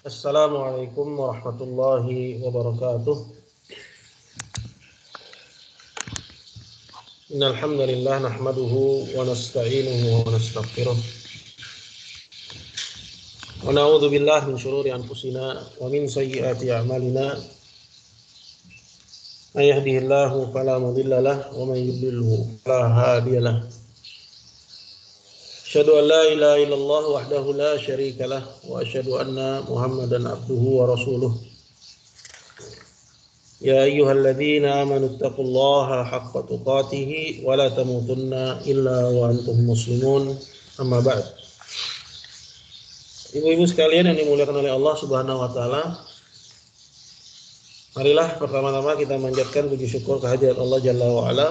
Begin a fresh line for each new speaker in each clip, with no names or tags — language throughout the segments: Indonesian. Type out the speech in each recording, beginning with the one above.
Assalamualaikum warahmatullahi wabarakatuh. Innal hamdalillah nahmaduhu wa nasta'inuhu wa nastaghfiruh. Wa na'udzu billahi min shururi anfusina wa min sayyiati a'malina. May yahdihillahu fala mudilla lahu wa may yudlilhu fala hadiya lahu. Asyhadu an la ilaha illallah wahdahu la syarika lahu wa asyhadu anna Muhammadan abduhu wa rasuluh. يا أيها الذين آمنوا اتقوا الله حق تقاته ولا تموتن إلا وأنتم مسلمون أما بعد. Ibu-ibu sekalian yang dimuliakan oleh Allah Subhanahu wa taala, marilah pertama-tama kita manjatkan puji syukur kehadirat Allah Jalla wa ala.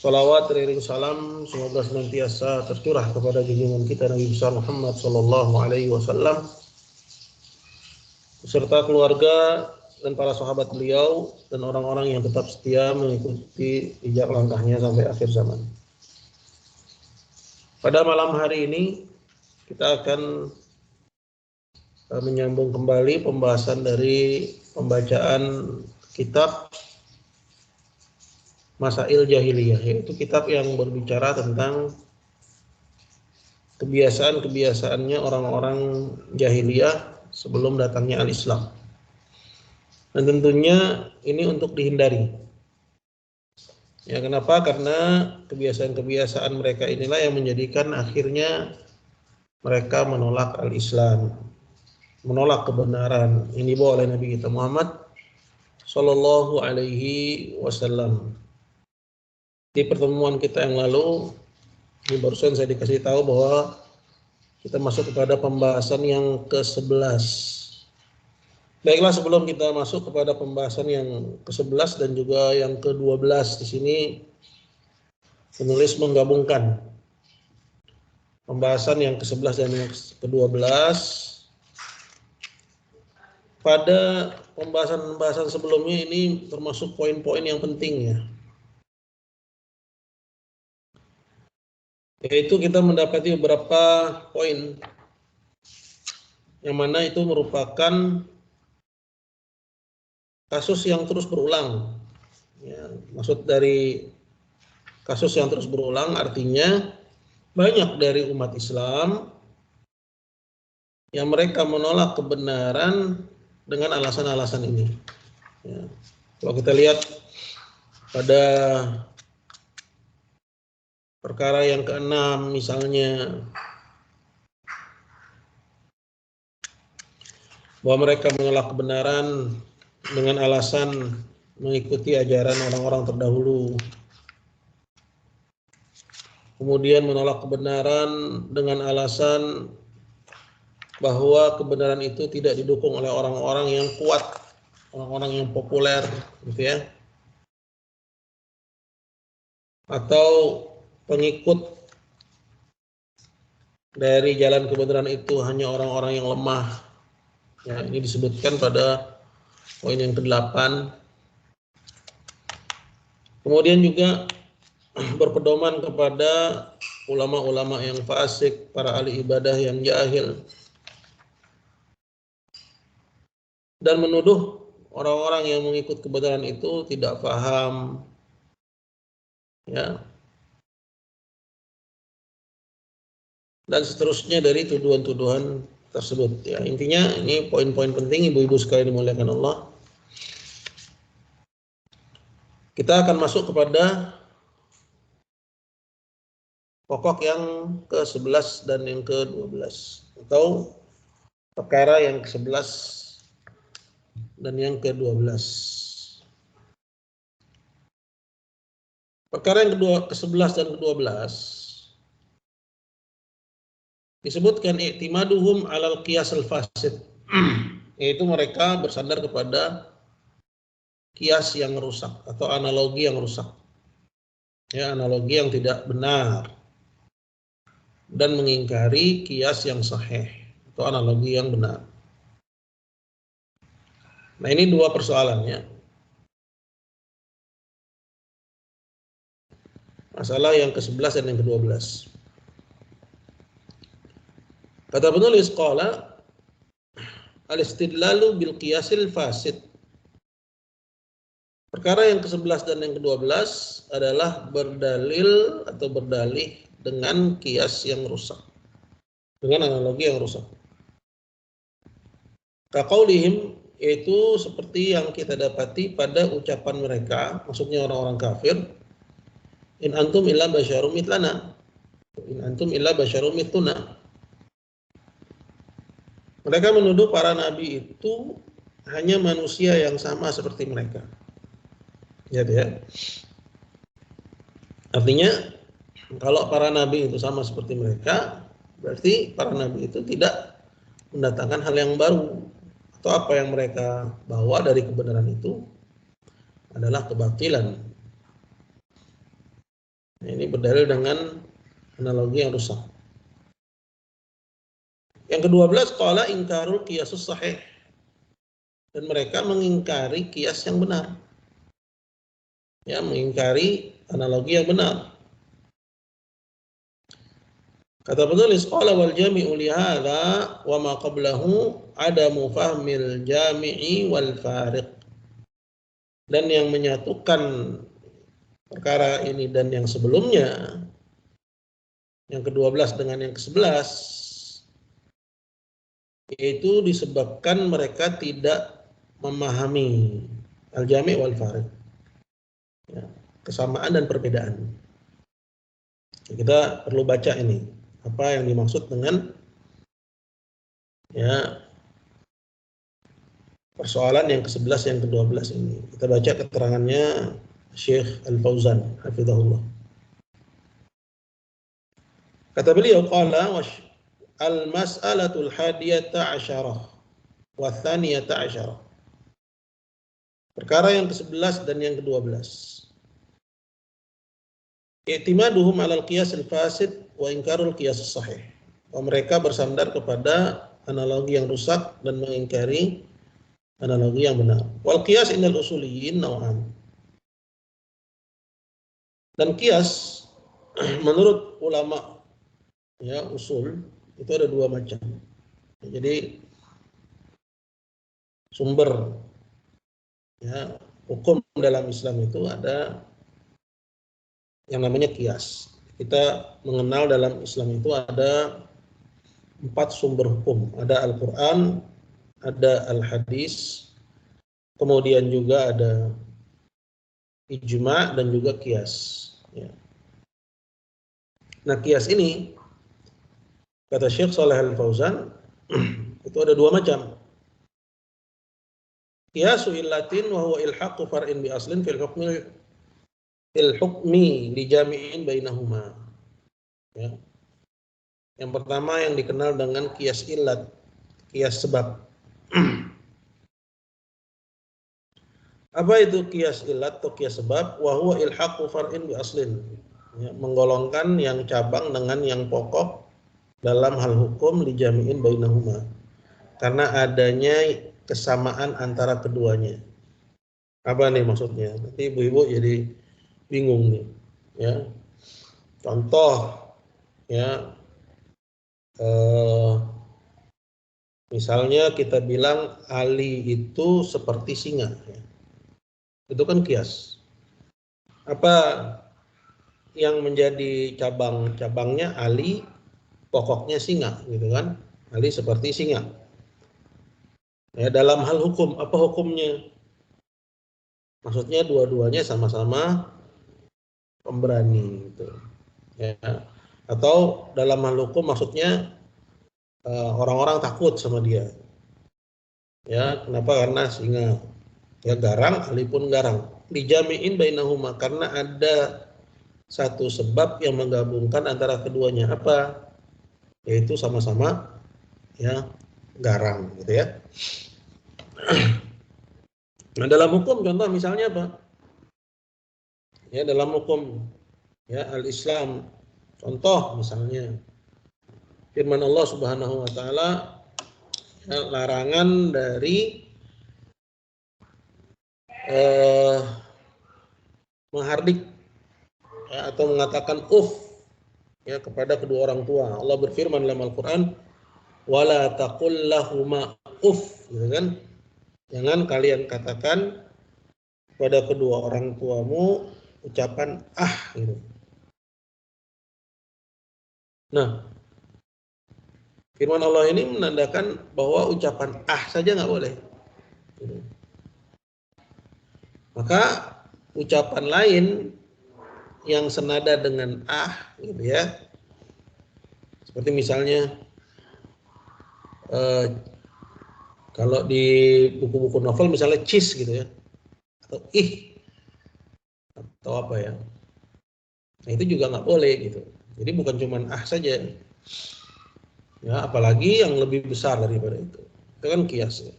Salawat teriring salam semoga senantiasa tercurah kepada junjungan kita Nabi besar Muhammad sallallahu alaihi wasallam beserta keluarga dan para sahabat beliau dan orang-orang yang tetap setia mengikuti jejak langkahnya sampai akhir zaman. Pada malam hari ini kita akan menyambung kembali pembahasan dari pembacaan kitab Masail Jahiliyah, yaitu kitab yang berbicara tentang kebiasaan-kebiasaannya orang-orang jahiliyah sebelum datangnya al-Islam. Dan tentunya ini untuk dihindari. Ya, kenapa? Karena kebiasaan-kebiasaan mereka inilah yang menjadikan akhirnya mereka menolak al-Islam, menolak kebenaran yang dibawa oleh Nabi kita Muhammad sallallahu alaihi wasallam. Di pertemuan kita yang lalu, ini barusan saya dikasih tahu bahwa kita masuk kepada pembahasan yang ke-11. Baiklah, sebelum kita masuk kepada pembahasan yang ke-11 dan juga yang ke-12, di sini penulis menggabungkan pembahasan yang ke-11 dan yang ke-12. Pada pembahasan sebelumnya ini termasuk poin-poin yang penting ya. Yaitu kita mendapati beberapa poin yang mana itu merupakan kasus yang terus berulang. Ya, maksud dari kasus yang terus berulang artinya banyak dari umat Islam yang mereka menolak kebenaran dengan alasan-alasan ini. Ya. Kalau kita lihat pada perkara yang ke-6 misalnya, bahwa mereka menolak kebenaran dengan alasan mengikuti ajaran orang-orang terdahulu. Kemudian menolak kebenaran dengan alasan bahwa kebenaran itu tidak didukung oleh orang-orang yang kuat, orang-orang yang populer, gitu ya. Atau pengikut dari jalan kebenaran itu hanya orang-orang yang lemah. Ya, ini disebutkan pada poin yang ke-8. Kemudian juga berpedoman kepada ulama-ulama yang fasik, para ahli ibadah yang jahil, dan menuduh orang-orang yang mengikut kebenaran itu tidak paham, ya, dan seterusnya dari tuduhan-tuduhan tersebut. Ya, intinya ini poin-poin penting ibu-ibu sekalian dimuliakan Allah. Kita akan masuk kepada pokok yang ke-11 dan yang ke-12, atau perkara yang ke-11 dan yang ke-12. Perkara yang ke-11 dan ke-12 disebutkan i'timaduhum 'alal qiyas al-fasid, yaitu mereka bersandar kepada kias yang rusak atau analogi yang rusak. Ya, analogi yang tidak benar, dan mengingkari kias yang sahih atau analogi yang benar. Nah, ini dua persoalannya. Masalah yang ke-11 dan yang ke-12. Kata penulis, qala al-istidlalu bil qiyasil fasid. Perkara yang ke-11 dan yang ke-12 adalah berdalil atau berdalih dengan kias yang rusak, dengan analogi yang rusak. Kaqaulihim, yaitu seperti yang kita dapati pada ucapan mereka, maksudnya orang-orang kafir, in antum illa basyarum mitlana, in antum illa basyarum mitluna. Mereka menuduh para nabi itu hanya manusia yang sama seperti mereka. Ya. Artinya kalau para nabi itu sama seperti mereka, berarti para nabi itu tidak mendatangkan hal yang baru, atau apa yang mereka bawa dari kebenaran itu adalah kebatilan. Nah, ini berdalil dengan analogi yang rusak. Yang ke-12, qala ingkarul qiyasus sahih. Dan mereka mengingkari kias yang benar. Ya, mengingkari analogi yang benar. Kata penulis, qala wal jami'u li hadza wa ma qablahu adamu fahmil jami'i wal fariq. Dan yang menyatukan perkara ini dan yang sebelumnya, yang ke-12 dengan yang ke-11, yaitu disebabkan mereka tidak memahami al-jami' wal fariq. Ya, kesamaan dan perbedaan. Kita perlu baca ini, apa yang dimaksud dengan ya persoalan yang ke-11 yang ke-12 ini. Kita baca keterangannya Syekh Al-Fauzan hafizahullah. Kata beliau, qala al-mas'alatul hadiyata asyarah wa thaniyata asyarah. Perkara yang ke-11 dan yang ke-12. I'timaduhum 'alal qiyas al-fasid wa inkarul qiyas as-sahih. Mereka bersandar kepada analogi yang rusak dan mengingkari analogi yang benar. Wal qiyas innal usuliyyin naw'an. Dan qiyas menurut ulama ya usul itu ada dua macam. Jadi sumber ya hukum dalam Islam itu ada yang namanya qiyas. Kita mengenal dalam Islam itu ada 4 sumber hukum. Ada Al-Quran, ada Al-Hadis, kemudian juga ada ijma' dan juga qiyas. Ya. Nah qiyas ini, kata Syekh Shalih Al-Fauzan, itu ada dua macam. Qiyasu illatin wa huwa ilhaqu far'in bi aslin fil hukmi li jami'in bainahuma. Ya. Yang pertama yang dikenal dengan qiyas illat, qiyas sebab. Apa itu qiyas illat atau qiyas sebab? Wa huwa ilhaqu far'in bi aslin. Ya, menggolongkan yang cabang dengan yang pokok dalam hal hukum li jami'in bainahuma. Karena adanya kesamaan antara keduanya. Apa nih maksudnya? Nanti ibu-ibu jadi bingung nih. Ya. Contoh ya misalnya kita bilang Ali itu seperti singa. Ya. Itu kan qiyas. Apa yang menjadi cabang-cabangnya? Ali, pokoknya singa, gitu kan? Ali seperti singa. Ya, dalam hal hukum, apa hukumnya? Maksudnya dua-duanya sama-sama pemberani, gitu. Ya. Atau dalam hal hukum maksudnya orang-orang takut sama dia. Ya, kenapa? Karena singa. Ya garang, Ali pun garang. Dijami'in bainahuma, karena ada satu sebab yang menggabungkan antara keduanya. Apa? Yaitu sama-sama ya garang, gitu ya. Nah, dalam hukum contoh misalnya apa? Ya, dalam hukum ya al-Islam, contoh misalnya firman Allah Subhanahu wa taala, ya, larangan dari menghardik ya, atau mengatakan ya kepada kedua orang tua. Allah berfirman dalam Al-Qur'an, wala taqul lahuma gitu kan. Jangan kalian katakan pada kedua orang tuamu ucapan gitu. Nah, firman Allah ini menandakan bahwa ucapan saja nggak boleh. Maka ucapan lain yang senada dengan gitu ya. Seperti misalnya kalau di buku-buku novel misalnya cheese gitu ya. Atau atau apa ya. Nah, itu juga nggak boleh gitu. Jadi bukan cuma saja. Ya, apalagi yang lebih besar daripada itu. Itu kan kias ya.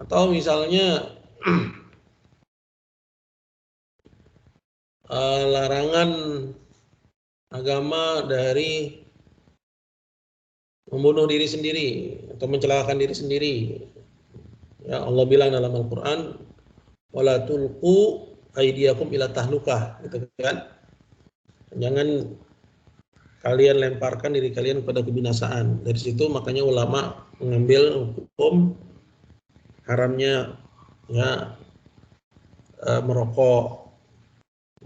Atau misalnya larangan agama dari membunuh diri sendiri atau mencelakakan diri sendiri. Ya, Allah bilang dalam Al-Qur'an, "Wala tulqu aydiyakum ila tahlukah." Gitu kan? Jangan kalian lemparkan diri kalian pada kebinasaan. Dari situ makanya ulama mengambil hukum haramnya ya merokok.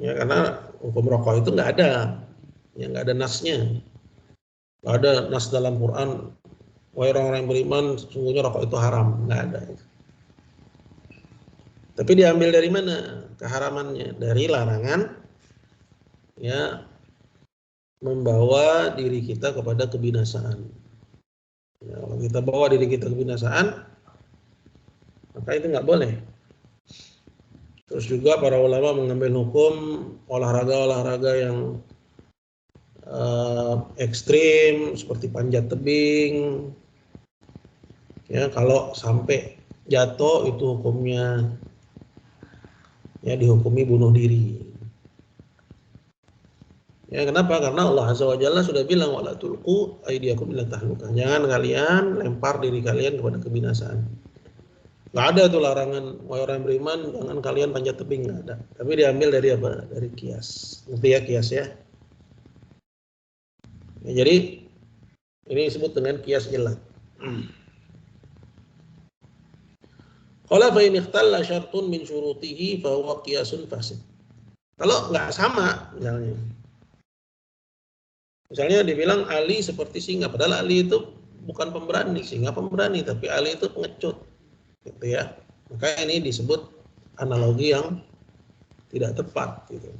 Ya, karena hukum rokok itu nggak ada nasnya. Nggak ada nas dalam Quran, wahai orang-orang yang beriman, sesungguhnya rokok itu haram, nggak ada. Tapi diambil dari mana keharamannya? Dari larangan ya membawa diri kita kepada kebinasaan. Ya, kalau kita bawa diri kita kebinasaan, maka itu nggak boleh. Terus juga para ulama mengambil hukum olahraga-olahraga yang ekstrim seperti panjat tebing. Ya, kalau sampai jatuh itu hukumnya ya dihukumi bunuh diri. Ya, kenapa? Karena Allah Azza wa Jalla sudah bilang wala tulqu aydiyakum ila tahlukah. Jangan kalian lempar diri kalian kepada kebinasaan. Nggak ada tuh larangan wahai orang beriman jangan kalian panjat tebing, nggak ada. Tapi diambil dari apa? Dari kias. Ngerti ya kias ya? Ya, jadi ini disebut dengan kias ilat. Qala fa in ikhtalla syartun min syurutihi fa huwa qiyasun fasid. Kalau nggak sama misalnya. Misalnya dibilang Ali seperti singa, padahal Ali itu bukan pemberani, singa pemberani, tapi Ali itu pengecut, gitu ya. Maka ini disebut analogi yang tidak tepat, gitu.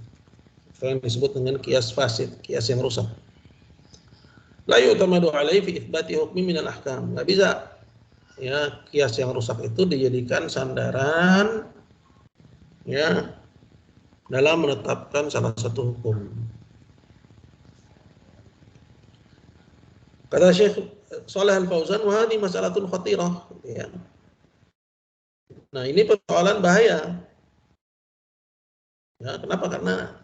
Itu yang disebut dengan kias fasid, kias yang rusak. La yu'tamadu alaihi fi itsbati hukmi minal ahkam. Nggak bisa, ya kias yang rusak itu dijadikan sandaran, ya dalam menetapkan salah satu hukum. Kata Syekh Shalih Al-Fauzan, wah ini masalatun khatirah. Ya. Nah ini persoalan bahaya. Ya, kenapa? Karena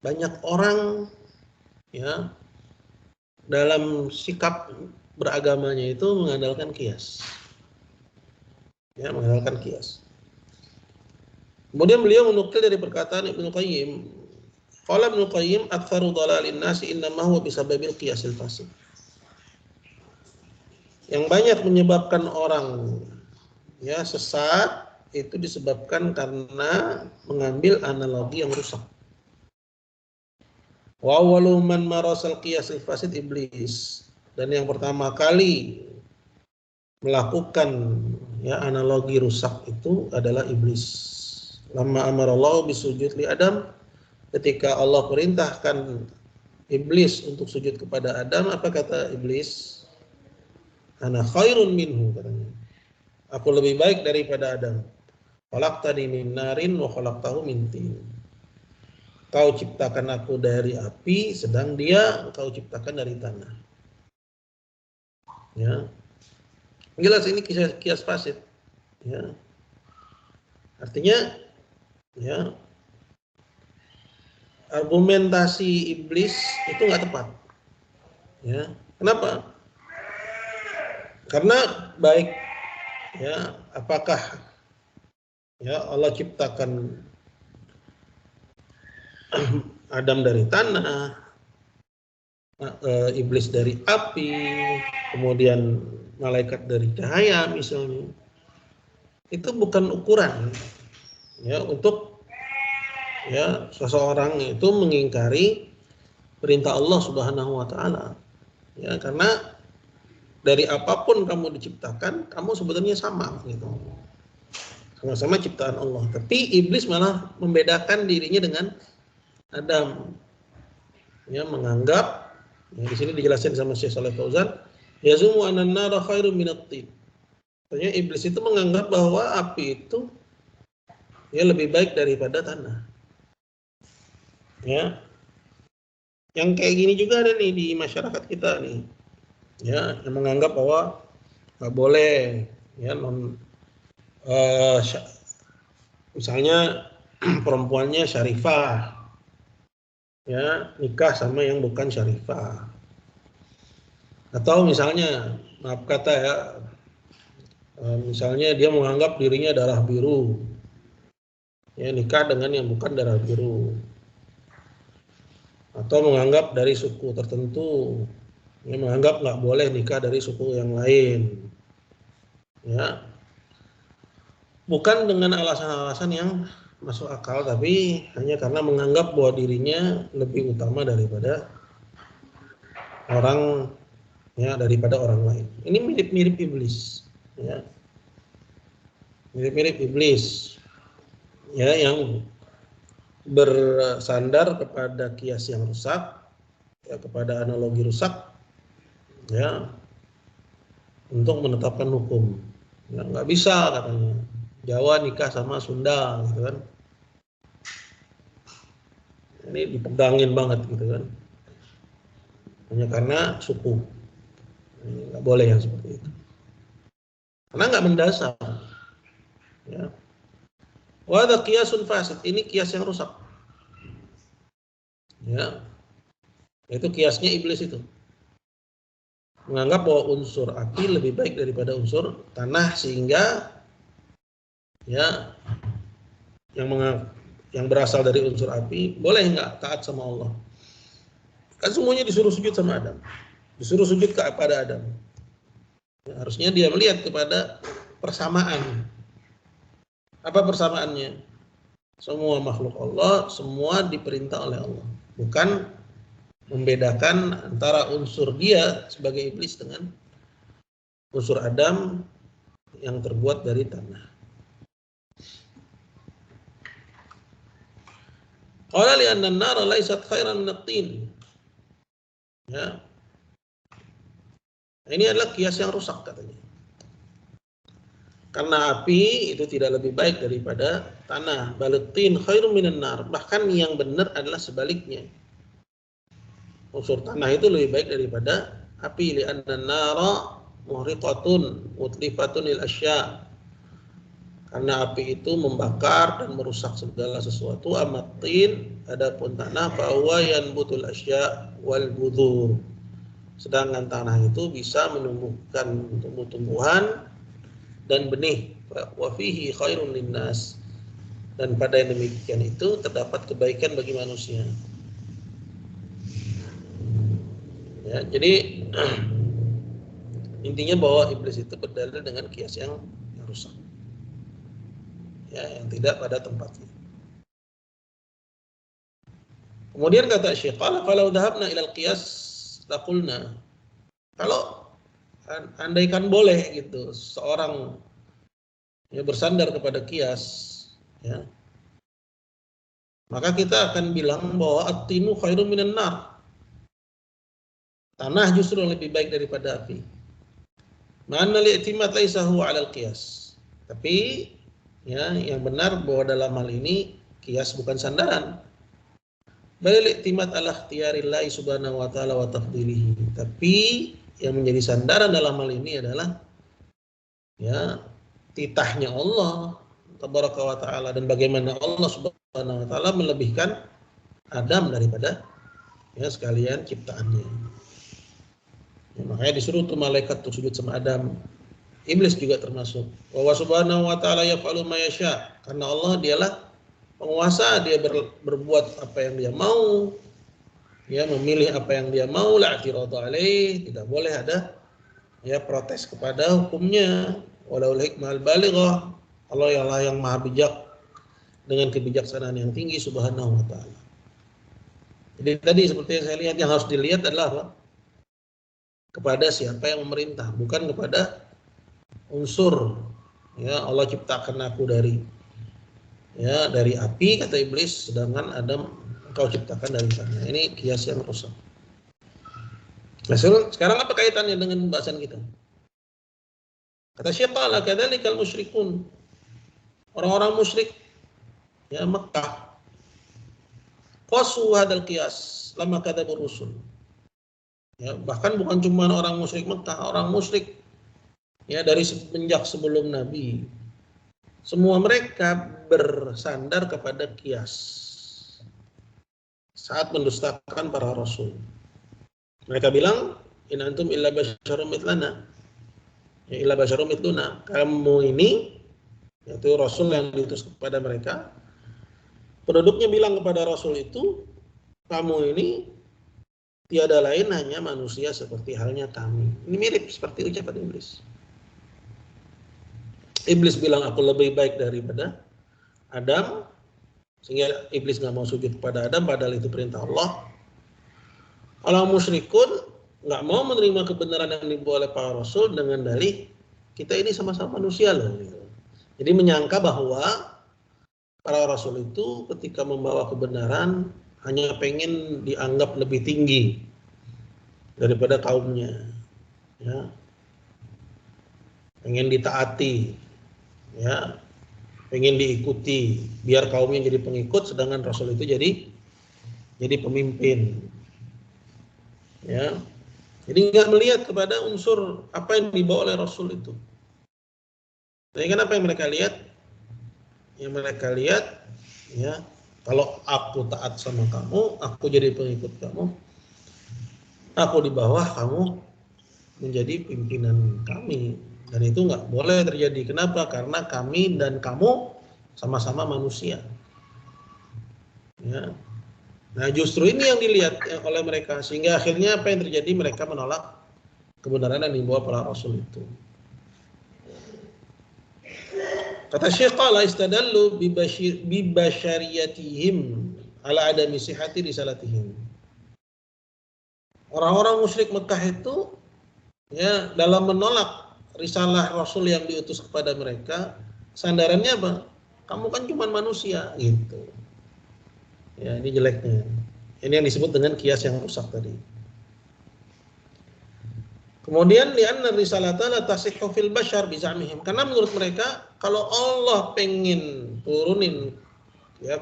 banyak orang ya dalam sikap beragamanya itu mengandalkan kias. Ya, mengandalkan kias. Kemudian beliau menukil dari perkataan Ibnu Qayyim. Qala Ibnu Qayyim, "Aktsaru dhalalin nasi innama huwa bisababil qiyasil fasid." Yang banyak menyebabkan orang ya sesat itu disebabkan karena mengambil analogi yang rusak. Wa awwalu man marasal qiyasil fasid iblis. Dan yang pertama kali melakukan ya analogi rusak itu adalah iblis. Lamma amarallahu bisujud li Adam, ketika Allah perintahkan iblis untuk sujud kepada Adam, apa kata iblis? Ana khairun minhu, katanya. Aku lebih baik daripada Adam. Khalaqtani min narin wa khalaqtahu min tin. Kau ciptakan aku dari api, sedang dia kau ciptakan dari tanah. Ya. Jelas ini kias fasid. Ya. Artinya ya argumentasi iblis itu nggak tepat. Ya. Kenapa? Karena baik ya apakah ya Allah ciptakan Adam dari tanah iblis dari api, kemudian malaikat dari cahaya misalnya. Itu bukan ukuran ya untuk ya seseorang itu mengingkari perintah Allah Subhanahu wa taala. Ya, karena dari apapun kamu diciptakan, kamu sebetulnya sama gitu. Sama-sama ciptaan Allah. Tapi iblis malah membedakan dirinya dengan Adam. Ya, menganggap ya, di sini dijelasin sama Syekh Shalih Fauzan, yazumu anan nara khairum minat tin. Artinya iblis itu menganggap bahwa api itu ya lebih baik daripada tanah. Ya. Yang kayak gini juga ada nih di masyarakat kita nih. Ya, yang menganggap bahwa nggak boleh ya misalnya perempuannya syarifah ya nikah sama yang bukan syarifah, atau misalnya maaf kata ya misalnya dia menganggap dirinya darah biru ya nikah dengan yang bukan darah biru, atau menganggap dari suku tertentu ya menganggap nggak boleh nikah dari suku yang lain ya, bukan dengan alasan-alasan yang masuk akal, tapi hanya karena menganggap bahwa dirinya lebih utama daripada orang ya, daripada orang lain. Ini mirip-mirip iblis ya. Mirip-mirip iblis ya, yang bersandar kepada kias yang rusak ya, kepada analogi rusak ya, untuk menetapkan hukum ya, nggak bisa katanya Jawa nikah sama Sunda gitu kan, ini dipegangin banget gitu kan, hanya karena suku. Ini nggak boleh yang seperti itu karena nggak mendasar ya. Wa hadza qiyasun fasid, ini kias yang rusak ya, itu kiasnya iblis itu menganggap bahwa unsur api lebih baik daripada unsur tanah, sehingga ya yang berasal dari unsur api boleh nggak taat sama Allah, kan semuanya disuruh sujud sama Adam, disuruh sujud kepada Adam ya, harusnya dia melihat kepada persamaan. Apa persamaannya? Semua makhluk Allah semua diperintah oleh Allah, bukan membedakan antara unsur dia sebagai iblis dengan unsur Adam yang terbuat dari tanah. Qala li anna an-nara laysat khairan min at-tin. Ya. Ini adalah kias yang rusak katanya. Karena api itu tidak lebih baik daripada tanah. Balatin khairun minan nar. Bahkan yang benar adalah sebaliknya. Unsur tanah itu lebih baik daripada api. Li'anna an-nara muhriqatun mutlifatun lil asya'. Karena api itu membakar dan merusak segala sesuatu. Amatin, adapun tanah bahwa yanbutul asya' wal budur. Sedangkan tanah itu bisa menumbuhkan tumbuh-tumbuhan dan benih. Wa fihi khairun linnas. Dan pada yang demikian itu terdapat kebaikan bagi manusia. Ya, jadi intinya bahwa iblis itu berdalil dengan kias yang rusak. Ya, yang tidak pada tempatnya. Kemudian kata Syekh, qala falau dhahabna ilal qiyas laqulna. Kalau andaikan boleh gitu seorang ya bersandar kepada kias ya, maka kita akan bilang bahwa at-tinu khairun minan nar. Tanah justru lebih baik daripada api. Ma'anna li'timad laisa huwa 'alal qiyas. Tapi ya, yang benar bahwa dalam hal ini kias bukan sandaran. Bal i'timad ala ikhtiyarillahi subhanahu wa ta'ala wa tafdilihi. Tapi yang menjadi sandaran dalam hal ini adalah ya titahnya Allah tabaraka wa ta'ala, dan bagaimana Allah subhanahu wa ta'ala melebihkan Adam daripada ya sekalian ciptaannya. Ya, makanya disuruh tuh malaikat tuh sujud sama Adam. Iblis juga termasuk. Wa subhanahu wa ta'ala yaf'alu ma yasha. Karena Allah dialah penguasa, dia berbuat apa yang dia mau. ya memilih apa yang dia mau, la i'tirada alaih, tidak boleh ada ya protes kepada hukumnya, walau hikmah al-balighah, Allah yang maha bijak dengan kebijaksanaan yang tinggi subhanahu wa ta'ala. Jadi tadi seperti yang saya lihat, yang harus dilihat adalah apa? Kepada siapa yang memerintah, bukan kepada unsur. Ya, Allah ciptakan aku dari api, kata iblis, sedangkan Adam engkau ciptakan dari tanah. Ini kias yang rusak. Nah, sekarang apa kaitannya dengan pembahasan kita? Kata Syekh, qala kadzalikal musyrikun. Orang-orang musyrik ya Mekah qasu hadzal qiyas lama kadzabur rusul. Ya, bahkan bukan cuma orang musyrik Mekah, orang musyrik ya dari semenjak sebelum Nabi. Semua mereka bersandar kepada qiyas saat mendustakan para rasul. Mereka bilang, in antum illa basyarum mithlana. Ya illa basyarum mithluna. Kamu ini, yaitu rasul yang diutus kepada mereka, penduduknya bilang kepada rasul itu, kamu ini tiada lain hanya manusia seperti halnya kami. Ini mirip seperti ucapan iblis. Iblis bilang aku lebih baik daripada Adam, sehingga iblis nggak mau sujud kepada Adam, padahal itu perintah Allah. Orang musyrikun nggak mau menerima kebenaran yang dibawa oleh para rasul dengan dalih kita ini sama-sama manusia loh. Jadi menyangka bahwa para rasul itu ketika membawa kebenaran hanya pengen dianggap lebih tinggi daripada kaumnya, ya, pengen ditaati, ya, pengen diikuti, biar kaumnya jadi pengikut, sedangkan rasul itu jadi pemimpin, ya. Jadi nggak melihat kepada unsur apa yang dibawa oleh rasul itu. Jadi kan apa yang mereka lihat? Yang mereka lihat, ya, kalau aku taat sama kamu, aku jadi pengikut kamu. Aku di bawah, kamu menjadi pimpinan kami, dan itu nggak boleh terjadi. Kenapa? Karena kami dan kamu sama-sama manusia. Ya. Nah justru ini yang dilihat oleh mereka, sehingga akhirnya apa yang terjadi? Mereka menolak kebenaran yang dibawa para rasul itu. Kata Syekh, qala istadallu bibasyariyatihim ala adami sihhati risalatihim. Orang-orang musyrik Mekah itu ya dalam menolak risalah Rasul yang diutus kepada mereka, sandarannya apa? Kamu kan cuma manusia gitu. Ya, ini jeleknya. Ini yang disebut dengan kias yang rusak tadi. Kemudian li'anna risalata la tasihhu fil bashar bi zamihim. Karena menurut mereka kalau Allah pengen turunin ya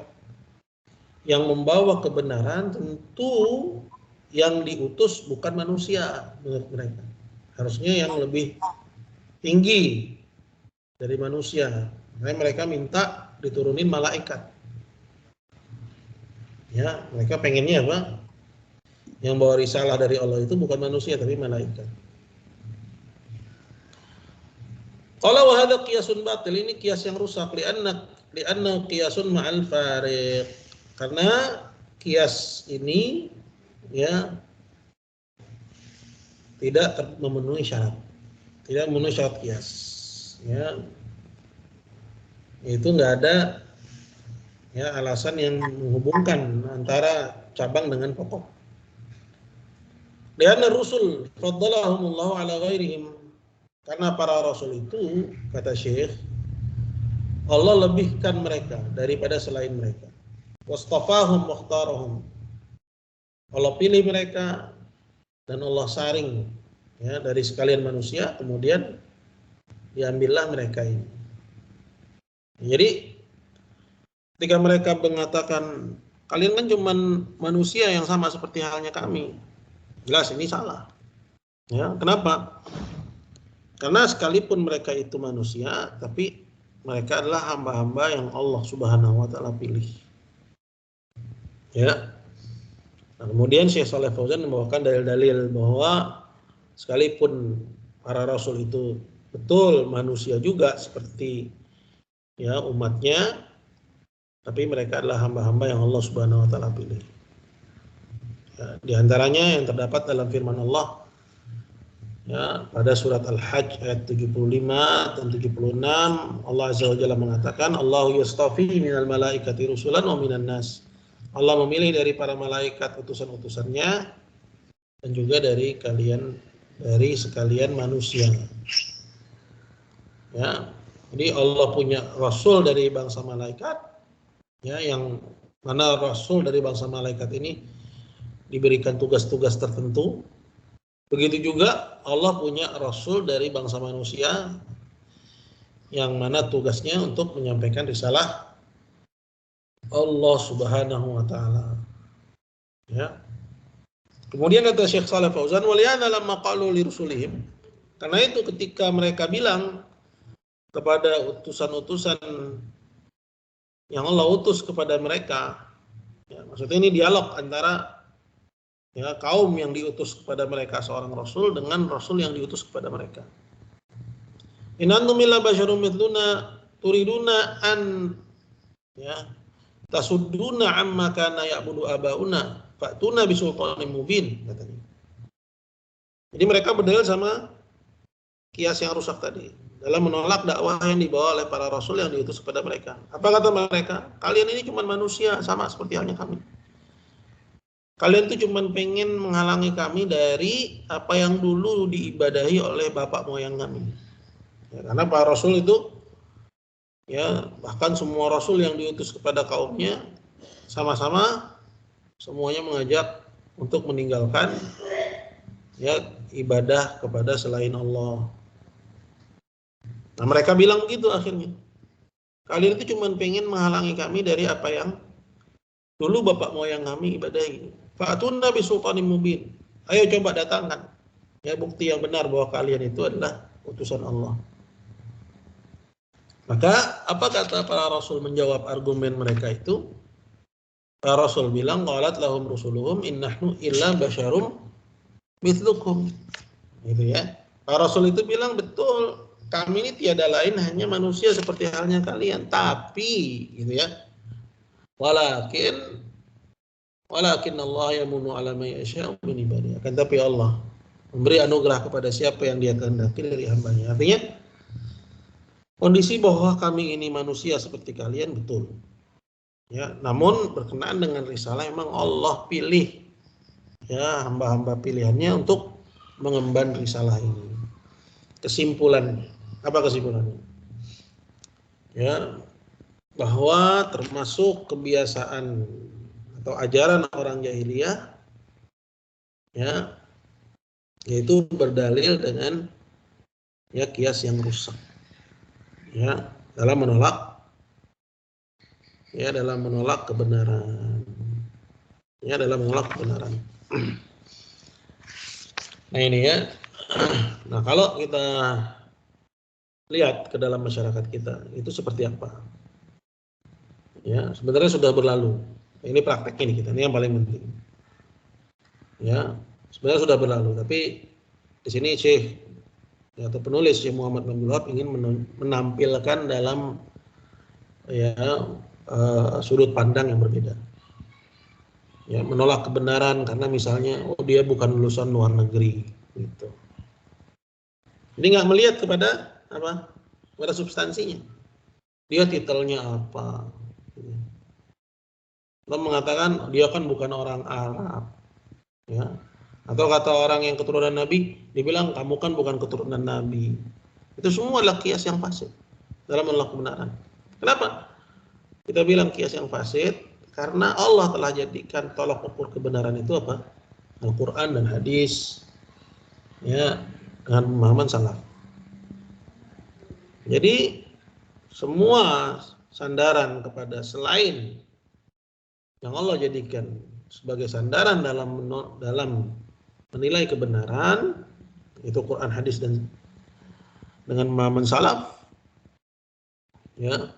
yang membawa kebenaran, tentu yang diutus bukan manusia menurut mereka. Harusnya yang lebih tinggi dari manusia. Makanya mereka minta diturunin malaikat. Ya, mereka pengennya apa? Yang bawa risalah dari Allah itu bukan manusia tapi malaikat. Qala wa hadza qiyasun batil, ini kias yang rusak li'anna qiyasun ma'al fariq. Karena kias ini ya tidak memenuhi syarat. Tidak memenuhi syarat kias. Ya. Itu enggak ada ya alasan yang menghubungkan antara cabang dengan pokok. Lianna rusul faddalahumullahu ala ghairihim. Karena para rasul itu, kata Syekh, Allah lebihkan mereka daripada selain mereka. Wastafahum wakhtarahum. Allah pilih mereka dan Allah saring ya dari sekalian manusia, kemudian diambillah mereka ini. Jadi ketika mereka mengatakan kalian kan cuma manusia yang sama seperti halnya kami, jelas ini salah. Ya, kenapa? Karena sekalipun mereka itu manusia, tapi mereka adalah hamba-hamba yang Allah Subhanahu wa taala pilih. Ya. Nah, kemudian Syekh Shalih Fauzan membawakan dalil-dalil bahwa sekalipun para rasul itu betul manusia juga seperti ya umatnya, tapi mereka adalah hamba-hamba yang Allah Subhanahu wa taala pilih. Ya, di antaranya yang terdapat dalam firman Allah ya, pada surat Al-Hajj ayat 75 dan 76, Allah Azza wa Jalla mengatakan, Allahu yastafi minal malaikati rusulan wa minan nas. Allah memilih dari para malaikat utusan-utusannya dan juga dari sekalian manusia. Ya. Jadi Allah punya rasul dari bangsa malaikat, ya, yang mana rasul dari bangsa malaikat ini diberikan tugas-tugas tertentu. Begitu juga Allah punya rasul dari bangsa manusia yang mana tugasnya untuk menyampaikan risalah Allah Subhanahu wa taala. Ya. Kemudian kata Syekh Shalih Fauzan, "Waliyana lamma qalu li rusulihim." Karena itu ketika mereka bilang kepada utusan-utusan yang Allah utus kepada mereka, ya, maksudnya ini dialog antara ya kaum yang diutus kepada mereka seorang rasul dengan rasul yang diutus kepada mereka. In antum illa basyarum mithluna turiduna an ya tasudduna amma kana ya'budu abauna fa'tuna bisultanin mubin, katanya. Jadi mereka berdalil sama kias yang rusak tadi dalam menolak dakwah yang dibawa oleh para rasul yang diutus kepada mereka. Apa kata mereka? Kalian ini cuma manusia sama seperti halnya kami. Kalian itu cuma pengen menghalangi kami dari apa yang dulu diibadahi oleh bapak moyang kami. Ya, karena para rasul itu ya, bahkan semua rasul yang diutus kepada kaumnya sama-sama semuanya mengajak untuk meninggalkan ya ibadah kepada selain Allah. Nah, mereka bilang begitu akhirnya. Kalian itu cuma pengen menghalangi kami dari apa yang dulu bapak moyang kami ibadahi. Fa'atuna bisultanin mubin. Ayo coba datangkan ya bukti yang benar bahwa kalian itu adalah utusan Allah. Maka apa kata para rasul menjawab argumen mereka itu? Para rasul bilang, qalat lahum rusuluhum innahnu illa basyarum mithlukum. Gitu ya. Para rasul itu bilang, betul, kami ini tiada lain hanya manusia seperti halnya kalian, tapi gitu ya. Walakin Allah yamunu ala may yasha'u min ibadihi. Akan tapi Allah memberi anugerah kepada siapa yang Dia kehendaki dari hamba-Nya. Artinya kondisi bahwa kami ini manusia seperti kalian betul. Ya, namun berkenaan dengan risalah memang Allah pilih ya hamba-hamba pilihannya untuk mengemban risalah ini. Kesimpulannya, apa kesimpulannya? Ya, bahwa termasuk kebiasaan atau ajaran orang jahiliyah ya, yaitu berdalil dengan ya kias yang rusak. Ya, dalam menolak kebenaran. Ya, dalam menolak kebenaran. Nah ini ya. Nah kalau kita lihat ke dalam masyarakat kita, itu seperti apa? Ya, sebenarnya sudah berlalu. Ini praktek ini kita, ini yang paling penting. Ya, sebenarnya sudah berlalu. Tapi di sini Syekh atau penulis Syekh Muhammad bin Abdul Wahab ingin menampilkan dalam ya sudut pandang yang berbeda. Ya, menolak kebenaran karena misalnya dia bukan lulusan luar negeri gitu. Jadi nggak melihat kepada apa? Kepada substansinya. Dia titelnya apa? Atau mengatakan dia kan bukan orang Arab. Ya. Atau kata orang yang keturunan Nabi, dibilang kamu kan bukan keturunan Nabi. Itu semua adalah kias yang fasid dalam menolak kebenaran. Kenapa? Kita bilang kias yang fasid karena Allah telah jadikan tolak ukur kebenaran itu apa? Al-Quran dan hadis ya, dengan pemahaman salaf. Jadi semua sandaran kepada selain yang Allah jadikan sebagai sandaran dalam menilai kebenaran, itu Quran, hadis dan dengan pemahaman salaf ya,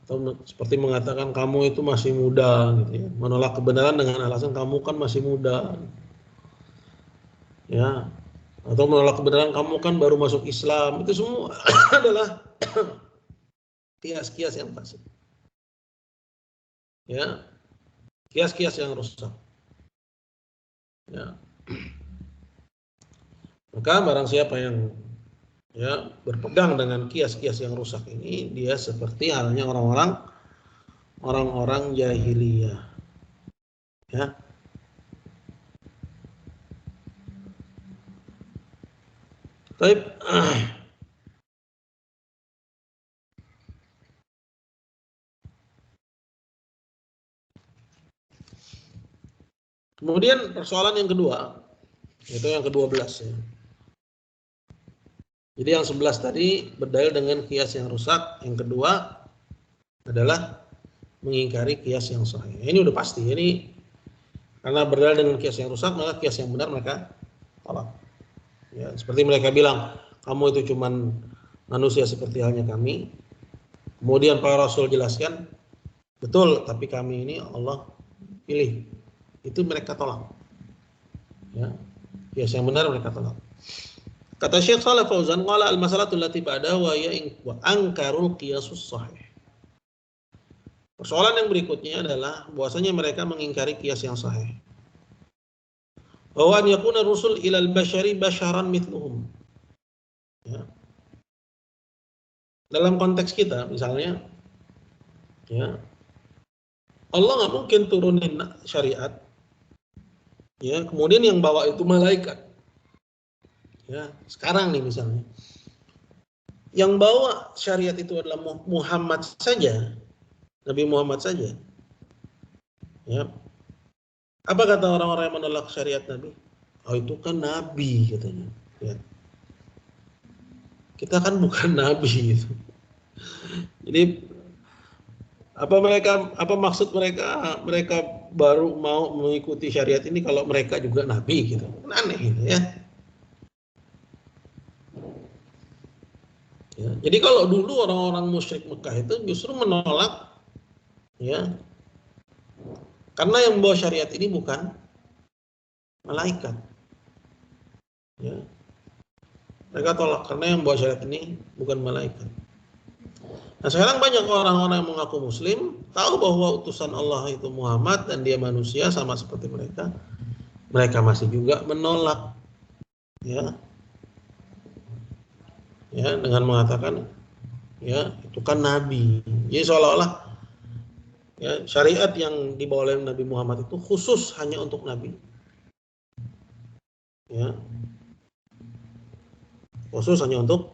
atau seperti mengatakan kamu itu masih muda gitu ya, menolak kebenaran dengan alasan kamu kan masih muda ya, atau menolak kebenaran kamu kan baru masuk Islam, itu semua adalah kias-kias yang fasid ya, kias-kias yang rusak. Ya. Maka barang siapa yang ya berpegang dengan kias-kias yang rusak ini, dia seperti halnya orang-orang jahiliyah. Ya. Baik. Kemudian persoalan yang kedua, itu yang ke-12 ya. Jadi yang 11 tadi berdalil dengan kias yang rusak, yang kedua adalah mengingkari kias yang sahih. Ini udah pasti. Ini karena berdalil dengan kias yang rusak, maka kias yang benar mereka tolak. Ya, seperti mereka bilang, kamu itu cuman manusia seperti halnya kami. Kemudian para rasul jelaskan, betul, tapi kami ini Allah pilih. Itu mereka tolak. Ya, kias yang benar mereka tolak. Kata Syekh Shalih Fauzan, qala al-masalatu allati ba'dahu wa ankarul qiyasus sahih. Persoalan yang berikutnya adalah bahwasanya mereka mengingkari kias yang sahih. Bahwa an yakuna rusul ilal bashari basharan mithluhum. Ya. Dalam konteks kita misalnya, ya, Allah nggak mungkin turunin syariat, ya, kemudian yang bawa itu malaikat. Ya, sekarang nih misalnya, yang bawa syariat itu adalah Muhammad saja, Nabi Muhammad saja. Ya. Apa kata orang-orang yang menolak syariat Nabi? Oh, itu kan Nabi katanya. Ya. Kita kan bukan Nabi gitu. Jadi apa maksud mereka baru mau mengikuti syariat ini kalau mereka juga Nabi gitu? Aneh gitu ya. Ya. Jadi kalau dulu orang-orang musyrik Mekah itu justru menolak, ya, karena yang membawa syariat ini bukan malaikat. Ya. Mereka tolak karena yang membawa syariat ini bukan malaikat. Nah sekarang banyak orang-orang yang mengaku Muslim tahu bahwa utusan Allah itu Muhammad dan dia manusia sama seperti mereka. Mereka masih juga menolak, ya, ya dengan mengatakan, ya itu kan Nabi. Jadi seolah-olah, ya, syariat yang dibawa oleh Nabi Muhammad itu khusus hanya untuk Nabi. Ya, khusus hanya untuk,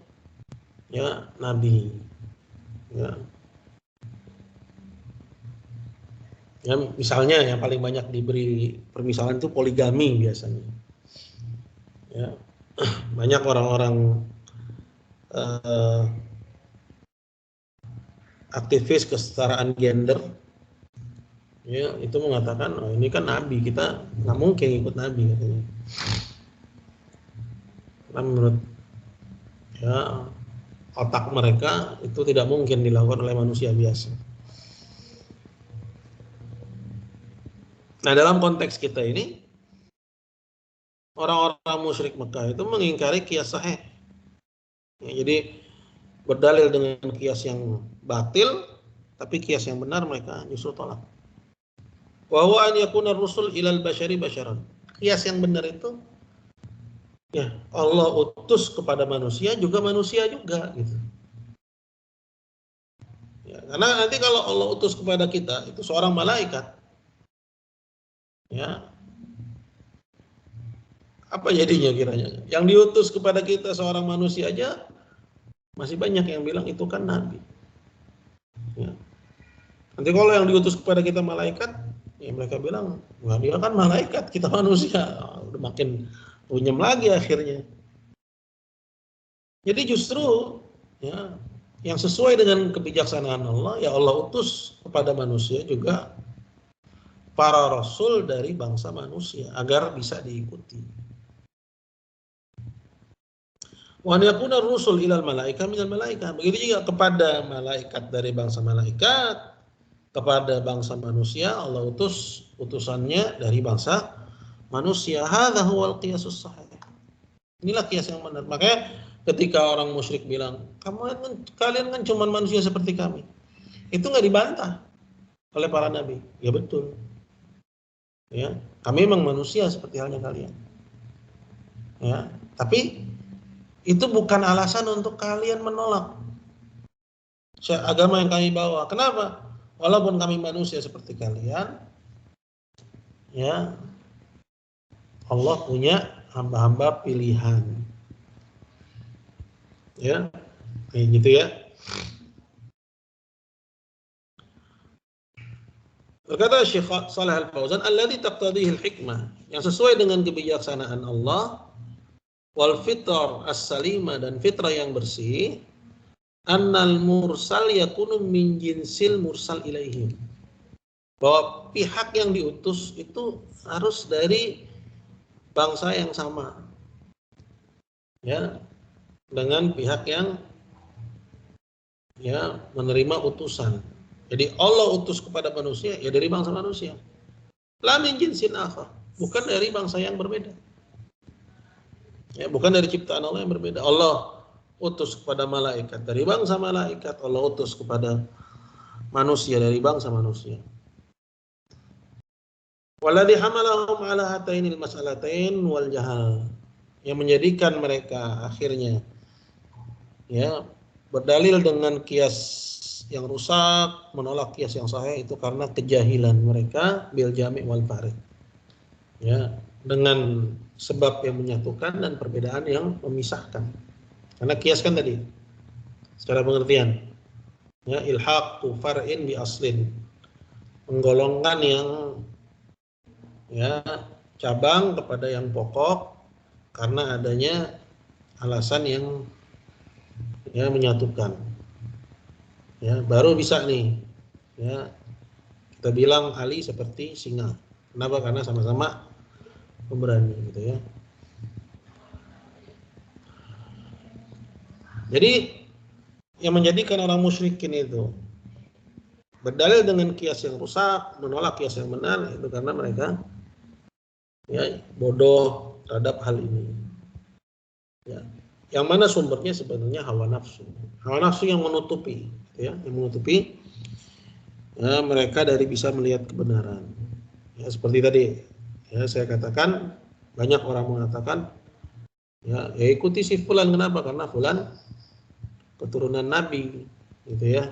ya, Nabi. Ya. Ya, misalnya yang paling banyak diberi permisalan itu poligami biasanya. Ya, banyak orang-orang aktivis kesetaraan gender, ya, itu mengatakan, oh ini kan Nabi, kita nggak mungkin ikut Nabi katanya. Karena menurut, ya, otak mereka itu tidak mungkin dilakukan oleh manusia biasa. Nah dalam konteks kita ini, orang-orang musyrik Mekah itu mengingkari qiyas sahih. Ya, jadi berdalil dengan qiyas yang batil, tapi qiyas yang benar mereka justru tolak. Wa huwa an yakuna rusul ilal bashari basyaran. Qiyas yang benar itu, ya, Allah utus kepada manusia juga gitu. Ya, karena nanti kalau Allah utus kepada kita itu seorang malaikat, ya, apa jadinya kiranya? Yang diutus kepada kita seorang manusia aja masih banyak yang bilang itu kan Nabi. Ya. Nanti kalau yang diutus kepada kita malaikat, ya mereka bilang, wah dia kan malaikat, kita manusia. Udah makin runyam lagi akhirnya. Jadi justru, ya, yang sesuai dengan kebijaksanaan Allah, ya Allah utus kepada manusia juga para rasul dari bangsa manusia agar bisa diikuti. Wa yakuna rusul ilal malaika minal malaika. Begitu juga kepada malaikat dari bangsa malaikat, kepada bangsa manusia Allah utus utusannya dari bangsa manusia. Hadza huwal qiyasus sahih. Inilah qiyas yang benar. Makanya ketika orang musyrik bilang, kalian kan cuma manusia seperti kami, itu nggak dibantah oleh para nabi. Ya betul. Ya, kami memang manusia seperti halnya kalian. Ya, tapi itu bukan alasan untuk kalian menolak agama yang kami bawa. Kenapa? Walaupun kami manusia seperti kalian, ya Allah punya hamba-hamba pilihan. Ya, kayak gitu ya. Berkata Syekh Shalih Al-Fauzan, alladzi taqtadihi al-hikmah, yang sesuai dengan kebijaksanaan Allah, wal fitr as-salimah, dan fitrah yang bersih, annal mursal yakunu min jinsil mursal ilaihim, bahwa pihak yang diutus itu harus dari bangsa yang sama, ya, dengan pihak yang ya menerima utusan. Jadi Allah utus kepada manusia ya dari bangsa manusia. La min jinsin akhar, bukan dari bangsa yang berbeda. Ya, bukan dari ciptaan Allah yang berbeda. Allah utus kepada malaikat dari bangsa malaikat, Allah utus kepada manusia dari bangsa manusia. Walladhi hamalahum ala hatainil mas'alatain wal jahal, yang menjadikan mereka akhirnya ya berdalil dengan kias yang rusak, menolak kias yang sahih, itu karena kejahilan mereka bil jami' wal farid. Ya, dengan sebab yang menyatukan dan perbedaan yang memisahkan. Karena kias kan tadi secara pengertian, ya, ilhaqu far'in bi aslin, menggolongkan yang ya cabang kepada yang pokok karena adanya alasan yang ya menyatukan. Ya, baru bisa nih ya kita bilang Ali seperti singa. Kenapa? Karena sama-sama pemberani gitu ya. Jadi yang menjadikan orang musyrikin itu berdalil dengan kias yang rusak, menolak kias yang benar, itu karena mereka ya bodoh terhadap hal ini. Ya. Yang mana sumbernya sebenarnya hawa nafsu. Hawa nafsu yang menutupi, ya, yang menutupi ya, mereka dari bisa melihat kebenaran. Ya, seperti tadi, ya saya katakan banyak orang mengatakan, ya ikuti si fulan, kenapa? Karena fulan keturunan Nabi, gitu ya.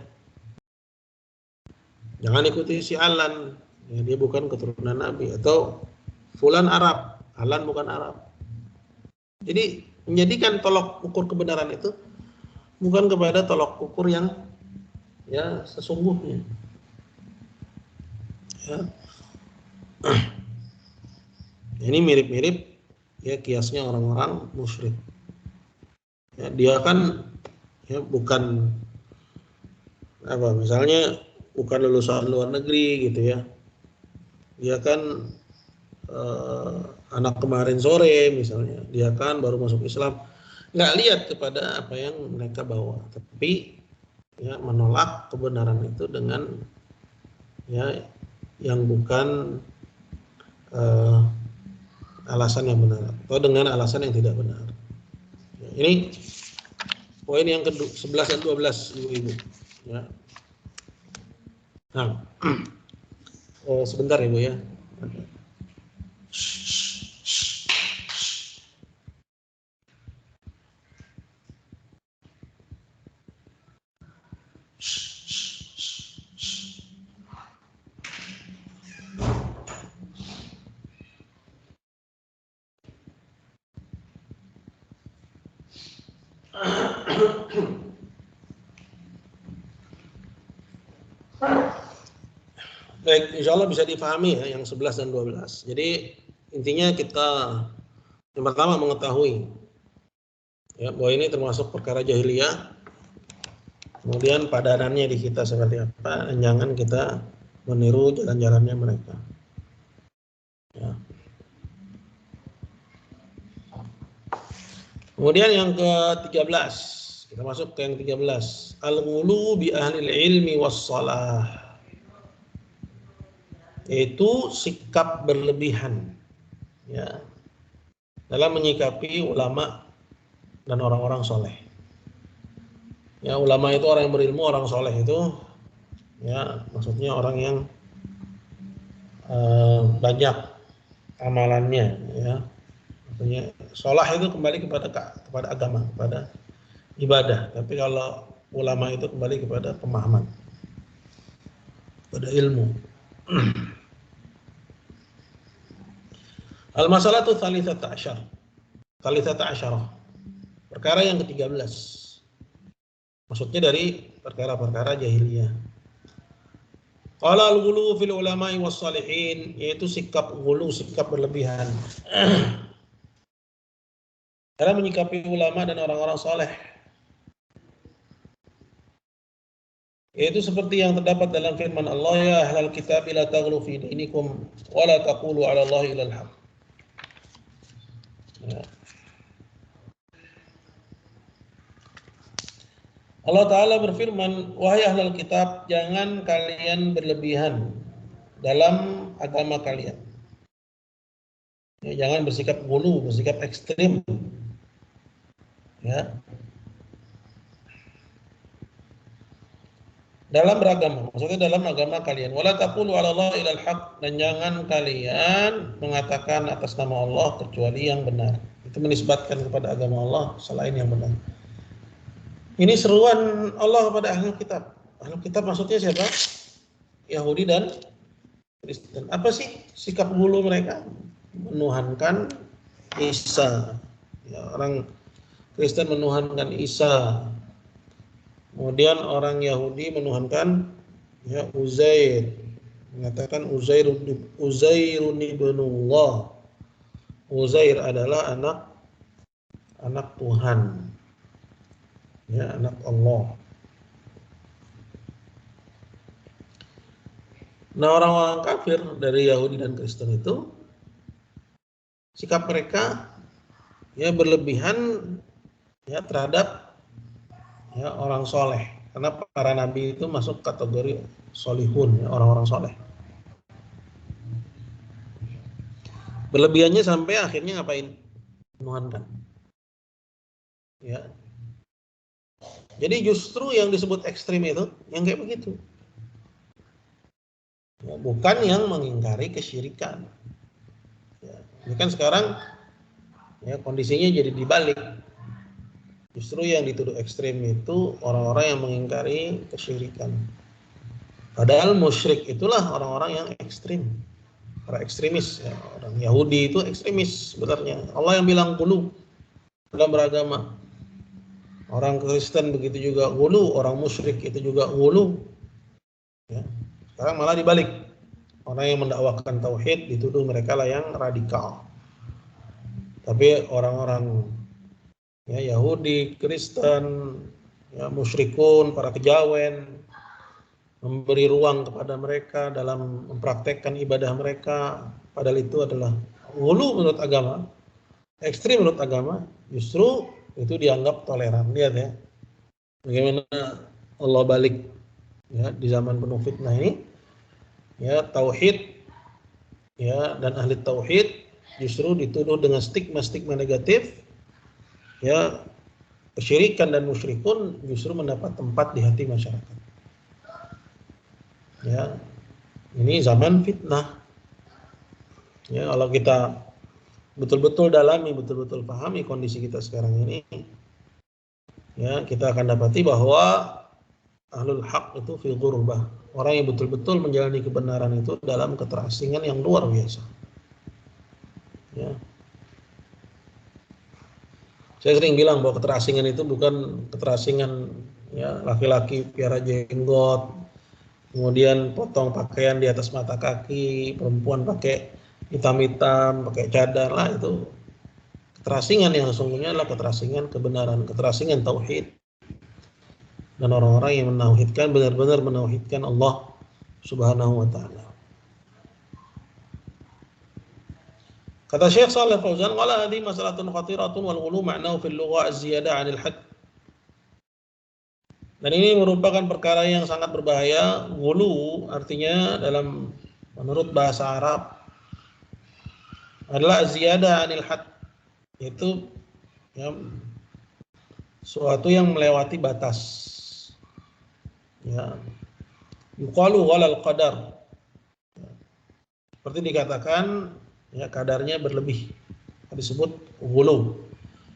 Jangan ikuti si Alan, ya, dia bukan keturunan Nabi. Atau fulan Arab, Alan bukan Arab. Jadi menjadikan tolok ukur kebenaran itu bukan kepada tolok ukur yang ya sesungguhnya. Ya. Ini mirip-mirip ya kiasnya orang-orang musyrik. Ya, dia kan ya bukan apa, misalnya bukan lulusan luar negeri gitu ya. Dia kan anak kemarin sore misalnya, dia kan baru masuk Islam, nggak lihat kepada apa yang mereka bawa, tapi ya menolak kebenaran itu dengan ya yang bukan alasan yang benar atau dengan alasan yang tidak benar. Ya, ini poin yang kedua 11 dan 12 ibu-ibu. Ya. Nah, sebentar ibu ya. Baik, insya Allah bisa difahami ya yang 11 dan 12. Jadi intinya kita yang pertama mengetahui ya bahwa ini termasuk perkara jahiliyah. Kemudian padanannya di kita seperti apa, dan jangan kita meniru jalan-jalannya mereka. Ya. Kemudian yang ke-13, kita masuk ke yang 13. Al-ghulu bi ahlil ilmi was-salah. Yaitu sikap berlebihan ya dalam menyikapi ulama dan orang-orang soleh. Ya, ulama itu orang yang berilmu, orang soleh itu ya maksudnya orang yang banyak amalannya, ya. Artinya sholah itu kembali kepada agama, kepada ibadah. Tapi kalau ulama itu kembali kepada pemahaman, pada ilmu. Al-masalatu tsalitsata asyar. Tsalitsata asyarah. Perkara yang ke-13. Maksudnya dari perkara-perkara jahiliyah. Qala al-ghulu fil ulama'i was salihin, yaitu sikap ghulu, sikap berlebihan. Dalam menyikapi ulama dan orang-orang saleh. Yaitu seperti yang terdapat dalam firman Allah, ya ahlal kitab la taghlu fi dinikum wa la taqulu 'ala Allahi illa al-haq. Ya. Allah Ta'ala berfirman, wahai ahlal kitab, jangan kalian berlebihan dalam agama kalian. Ya, jangan bersikap ghulu, bersikap ekstrim. Ya. Dalam beragama, maksudnya dalam agama kalian. Wala taqulu 'ala Allahi illa al-haq, dan jangan kalian mengatakan atas nama Allah kecuali yang benar. Itu menisbatkan kepada agama Allah selain yang benar. Ini seruan Allah kepada ahli kitab. Ahli kitab maksudnya siapa? Yahudi dan Kristen. Apa sih sikap ghulu mereka? Menuhankan Isa. Ya, orang Kristen menuhankan Isa. Kemudian orang Yahudi menuhankan ya Uzair, mengatakan Uzairun ibnullah. Uzair adalah anak Tuhan. Ya, anak Allah. Nah, orang-orang kafir dari Yahudi dan Kristen itu sikap mereka ya berlebihan ya terhadap ya orang soleh, karena para nabi itu masuk kategori solihun, ya, orang-orang soleh. Berlebihannya sampai akhirnya ngapain? Menuhankan. Ya. Jadi justru yang disebut ekstrim itu yang kayak begitu. Ya, bukan yang mengingkari kesyirikan. Ya, ini kan sekarang ya kondisinya jadi dibalik. Justru yang dituduh ekstrim itu orang-orang yang mengingkari kesyirikan. Padahal musyrik itulah orang-orang yang ekstrim. Para ekstremis, ya. Orang Yahudi itu ekstremis sebenarnya. Allah yang bilang ghulu dalam beragama. Orang Kristen begitu juga ghulu, orang musyrik itu juga ghulu. Ya. Sekarang malah dibalik. Orang yang mendakwakan tauhid dituduh mereka lah yang radikal. Tapi orang-orang ya Yahudi, Kristen, ya musyrikun, para kejawen memberi ruang kepada mereka dalam mempraktekkan ibadah mereka, padahal itu adalah ghulu menurut agama, ekstrim menurut agama, justru itu dianggap toleran. Lihat ya, bagaimana Allah balik ya di zaman penuh fitnah ini, ya tauhid ya dan ahli tauhid justru dituduh dengan stigma-stigma negatif, ya kesyirikan dan musyrikun justru mendapat tempat di hati masyarakat. Ya, ini zaman fitnah. Ya, kalau kita betul-betul dalami, betul-betul pahami kondisi kita sekarang ini, ya kita akan dapati bahwa ahlul haq itu fi ghurbah. Orang yang betul-betul menjalani kebenaran itu dalam keterasingan yang luar biasa. Ya. Saya sering bilang bahwa keterasingan itu bukan keterasingan ya laki-laki piara jenggot, kemudian potong pakaian di atas mata kaki, perempuan pakai hitam-hitam, pakai cadar lah, itu keterasingan yang sesungguhnya adalah keterasingan kebenaran, keterasingan tauhid. Dan orang-orang yang menauhidkan, benar-benar menauhidkan Allah Subhanahu wa taala. Kata Syekh Shalih Fauzan, "Qala hadhihi mas'alatun khatiratun wal ghulu ma'nahu fil lugha az-ziyadah 'anil hadd." Dan ini merupakan perkara yang sangat berbahaya. Ghulu artinya dalam menurut bahasa Arab adalah ziyadah 'anil hadd, yaitu ya, suatu yang melewati batas. Ya. Yuqalu walal qadar. Seperti dikatakan ya kadarnya berlebih. Disebut ghulu.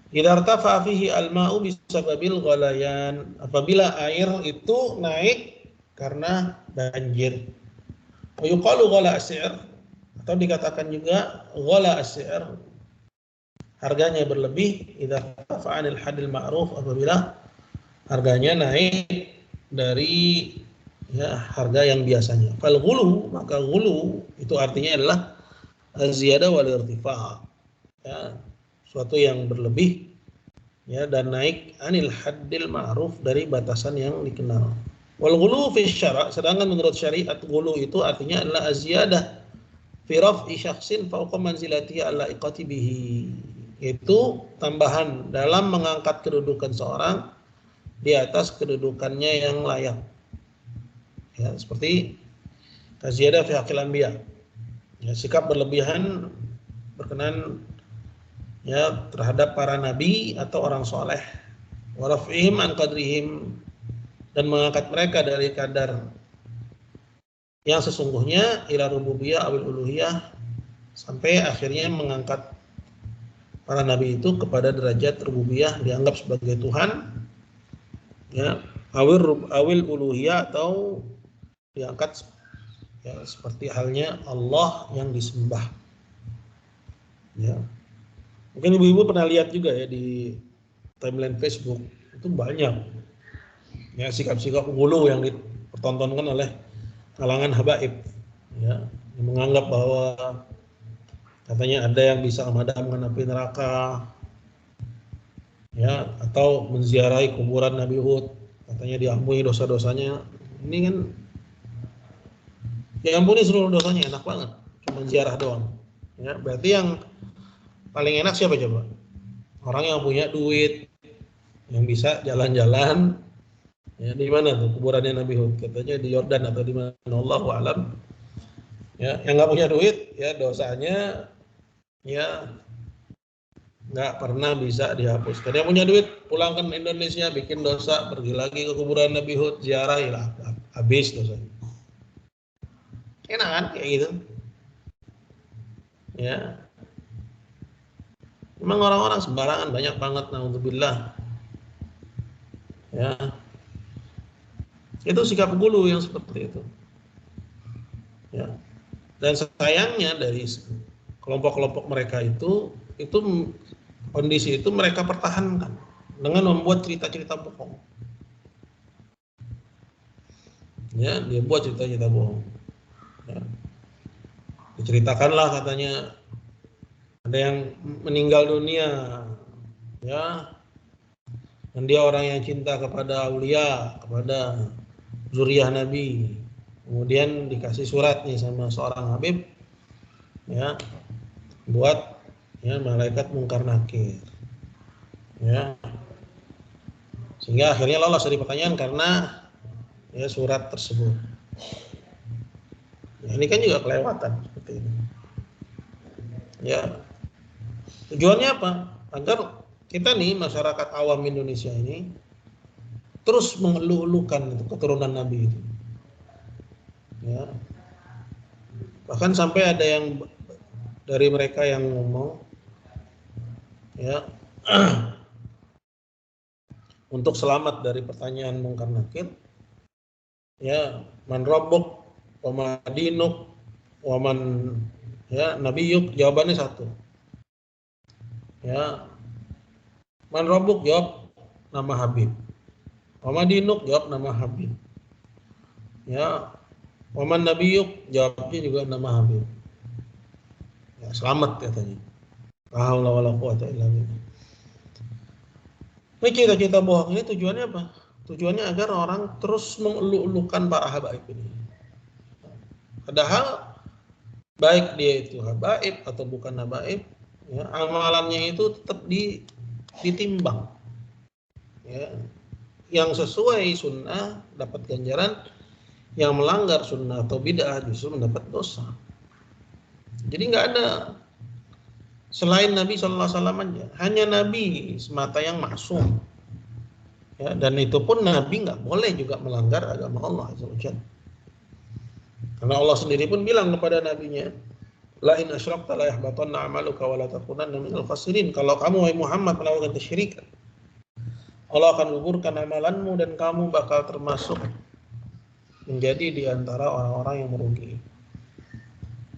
Idza irtafa'a fihi al-ma'u bisababil ghalayan. Apabila air itu naik karena banjir. Wa yuqalu ghala as-si'r, atau dikatakan juga ghala as-si'r, harganya berlebih idza irtafa'a 'anil hadil ma'ruf, apabila harganya naik dari ya harga yang biasanya. Fal ghulu, maka ghulu itu artinya adalah az-ziyadah wal irtifa'. Ya, suatu yang berlebih ya dan naik anil haddil ma'ruf, dari batasan yang dikenal. Wal ghulu fi syara', sedangkan menurut syariat ghulu itu artinya adalah az-ziyadah fi raf'i syakhsin fawqa manzilatihi ala iqati bihi, yaitu tambahan dalam mengangkat kedudukan seorang di atas kedudukannya yang layak. Ya, seperti kaziyadah fi haqqil anbiya. Ya, sikap berlebihan berkenan ya terhadap para nabi atau orang soleh, wa raf'ihim an qadrihim, dan mengangkat mereka dari kadar yang sesungguhnya, ila rububiyah awil uluhiyah, sampai akhirnya mengangkat para nabi itu kepada derajat rububiyah, dianggap sebagai Tuhan ya, awil uluhiyah, atau diangkat ya seperti halnya Allah yang disembah. Ya. Mungkin ibu-ibu pernah lihat juga ya di timeline Facebook, itu banyak ya sikap-sikap ghulu yang dipertontonkan oleh kalangan habaib ya, yang menganggap bahwa katanya ada yang bisa memadamkan api neraka ya, atau menziarahi kuburan Nabi Hud, katanya diampuni dosa-dosanya. Ini kan diampuni seluruh dosanya, enak banget, cuma ziarah doang ya. Berarti yang paling enak siapa coba? Orang yang punya duit, yang bisa jalan-jalan ya. Di mana tuh kuburannya Nabi Hud? Katanya di Yordan atau di mana, Allahu a'lam. Ya, yang nggak punya duit ya dosanya ya nggak pernah bisa dihapuskan. Yang punya duit pulangkan Indonesia, bikin dosa, pergi lagi ke kuburan Nabi Hud, ziarah, ya habis dosanya. Enak kan kayak gitu? Ya. Memang orang-orang sembarangan banyak banget, naudzubillah. Ya. Itu sikap ghulu yang seperti itu. Ya. Dan sayangnya dari kelompok-kelompok mereka itu kondisi itu mereka pertahankan dengan membuat cerita-cerita bohong. Ya, dia buat cerita-cerita bohong. Ya. Diceritakanlah katanya ada yang meninggal dunia, ya, dan dia orang yang cinta kepada aulia, kepada zuriyah Nabi. Kemudian dikasih surat nih sama seorang habib, ya, buat ya malaikat mungkar nakir, ya, sehingga akhirnya lolos dari pertanyaan karena ya surat tersebut. Ya, ini kan juga kelewatan seperti ini. Ya, tujuannya apa? Agar kita nih masyarakat awam Indonesia ini terus mengeluh-elukan keturunan Nabi itu. Ya. Bahkan sampai ada yang dari mereka yang ngomong ya untuk selamat dari pertanyaan mungkar nakir, ya, man rabbuk wa ma dinuk wa man ya nabiyuk, jawabannya satu. Ya, man rabbuk, jawab nama Habib. Wa ma dinuk, jawab nama Habib. Ya, wa man nabiyuk, jawabnya juga nama Habib. Ya, selamat katanya. La haula wala quwata illa billah. Ini cerita-cerita bohong ini tujuannya apa? Tujuannya agar orang terus mengeluh-elukan para habaib ini. Padahal baik dia itu habaib atau bukan habaib, ya, amalannya itu tetap ditimbang. Ya. Yang sesuai sunnah dapat ganjaran, yang melanggar sunnah atau bid'ah justru mendapat dosa. Jadi nggak ada selain Nabi SAW aja, hanya Nabi semata yang maksum. Ya, dan itu pun Nabi nggak boleh juga melanggar agama Allah Azza wa Jalla. Karena Allah sendiri pun bilang kepada nabinya, La in asyrakta la yahbatanna 'amaluka wa la takunanna minal khasirin. Kalau kamu wahai Muhammad melakukan kesyirikan, Allah akan gugurkan amalanmu dan kamu bakal termasuk menjadi di antara orang-orang yang merugi.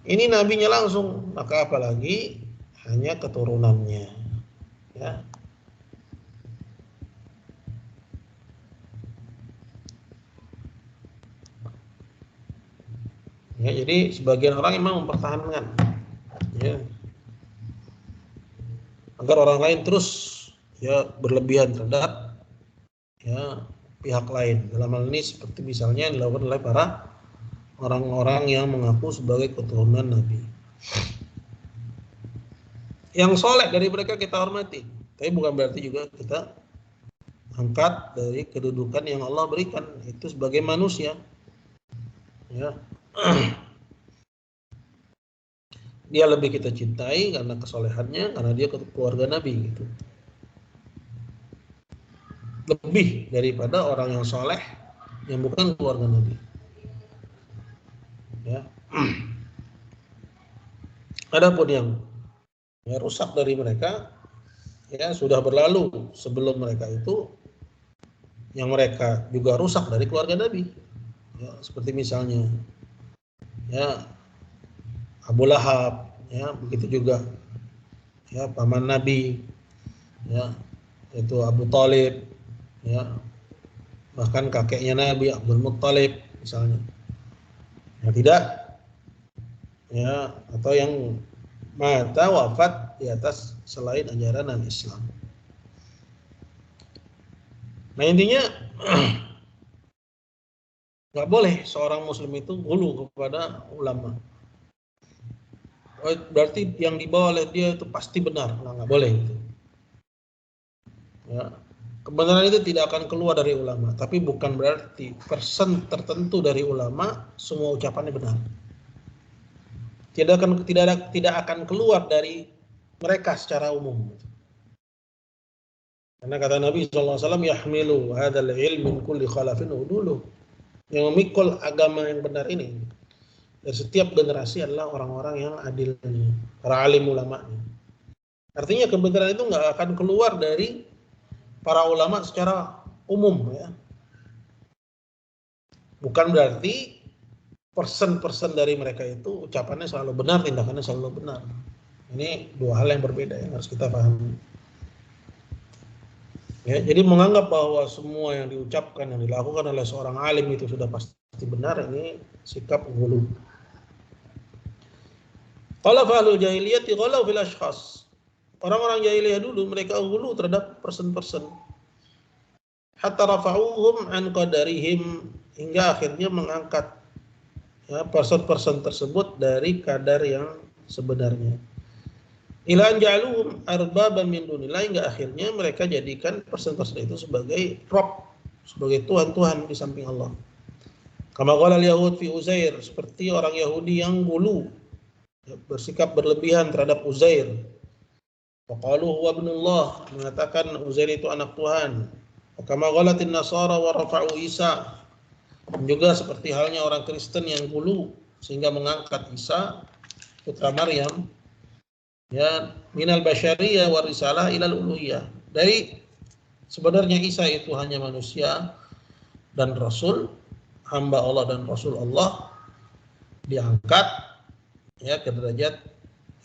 Ini nabinya langsung, maka apalagi hanya keturunannya. Ya. Ya, jadi sebagian orang memang mempertahankan, ya, agar orang lain terus ya berlebihan terhadap ya pihak lain. Dalam hal ini seperti misalnya yang dilakukan oleh para orang-orang yang mengaku sebagai keturunan Nabi. Yang soleh dari mereka kita hormati, tapi bukan berarti juga kita angkat dari kedudukan yang Allah berikan itu sebagai manusia. Ya. Dia lebih kita cintai karena kesolehannya, karena dia keluarga Nabi gitu. Lebih daripada orang yang soleh yang bukan keluarga Nabi. Ya. Adapun yang ya, rusak dari mereka ya sudah berlalu sebelum mereka itu, yang mereka juga rusak dari keluarga Nabi. Ya, seperti misalnya ya Abu Lahab, ya begitu juga ya paman Nabi, ya itu Abu Thalib, ya bahkan kakeknya Nabi Abdul Muttalib misalnya, ya tidak, ya atau yang mata wafat di atas selain ajaran Islam. Nah intinya nggak boleh seorang Muslim itu hulu kepada ulama. Oh, berarti yang dibawa oleh dia itu pasti benar, nggak boleh gitu. Ya. Kebenaran itu tidak akan keluar dari ulama, tapi bukan berarti persen tertentu dari ulama semua ucapannya benar. Tidak akan keluar dari mereka secara umum. Karena kata Nabi SAW, yahmilu hadzal ilm min kulli khalafin uduluh. Yang memikul agama yang benar ini dari setiap generasi adalah orang-orang yang adil, para alim ulama. Artinya kebenaran itu nggak akan keluar dari para ulama secara umum, ya. Bukan berarti persen-persen dari mereka itu ucapannya selalu benar, tindakannya selalu benar. Ini dua hal yang berbeda yang harus kita pahami. Ya, jadi menganggap bahwa semua yang diucapkan, yang dilakukan oleh seorang alim itu sudah pasti benar, ini sikap ghulu. Qala fa'alul jahiliyati ghalau fil ashkhas. Orang-orang jahiliyah dulu mereka ghulu terhadap person-person. Hatta rafa'uhum an qadarihim, hingga akhirnya mengangkat ya person-person tersebut dari kadar yang sebenarnya. Ila an ja'aluhum arbaban min dunillah, hingga akhirnya mereka jadikan person-person itu sebagai Rob, sebagai Tuhan-Tuhan di samping Allah. Kama qala al-Yahud fi Uzair, seperti orang Yahudi yang ghulu, bersikap berlebihan terhadap Uzair. Waqalu huwa ibnullah, mengatakan Uzair itu anak Tuhan. Kama qalatin Nasara wa rafa'u Isa, juga seperti halnya orang Kristen yang ghulu sehingga mengangkat Isa putra Maryam ya minal basyariyah wa risalah ilal uluhiyah, dari sebenarnya Isa itu hanya manusia dan rasul, hamba Allah dan rasul Allah, diangkat ya ke derajat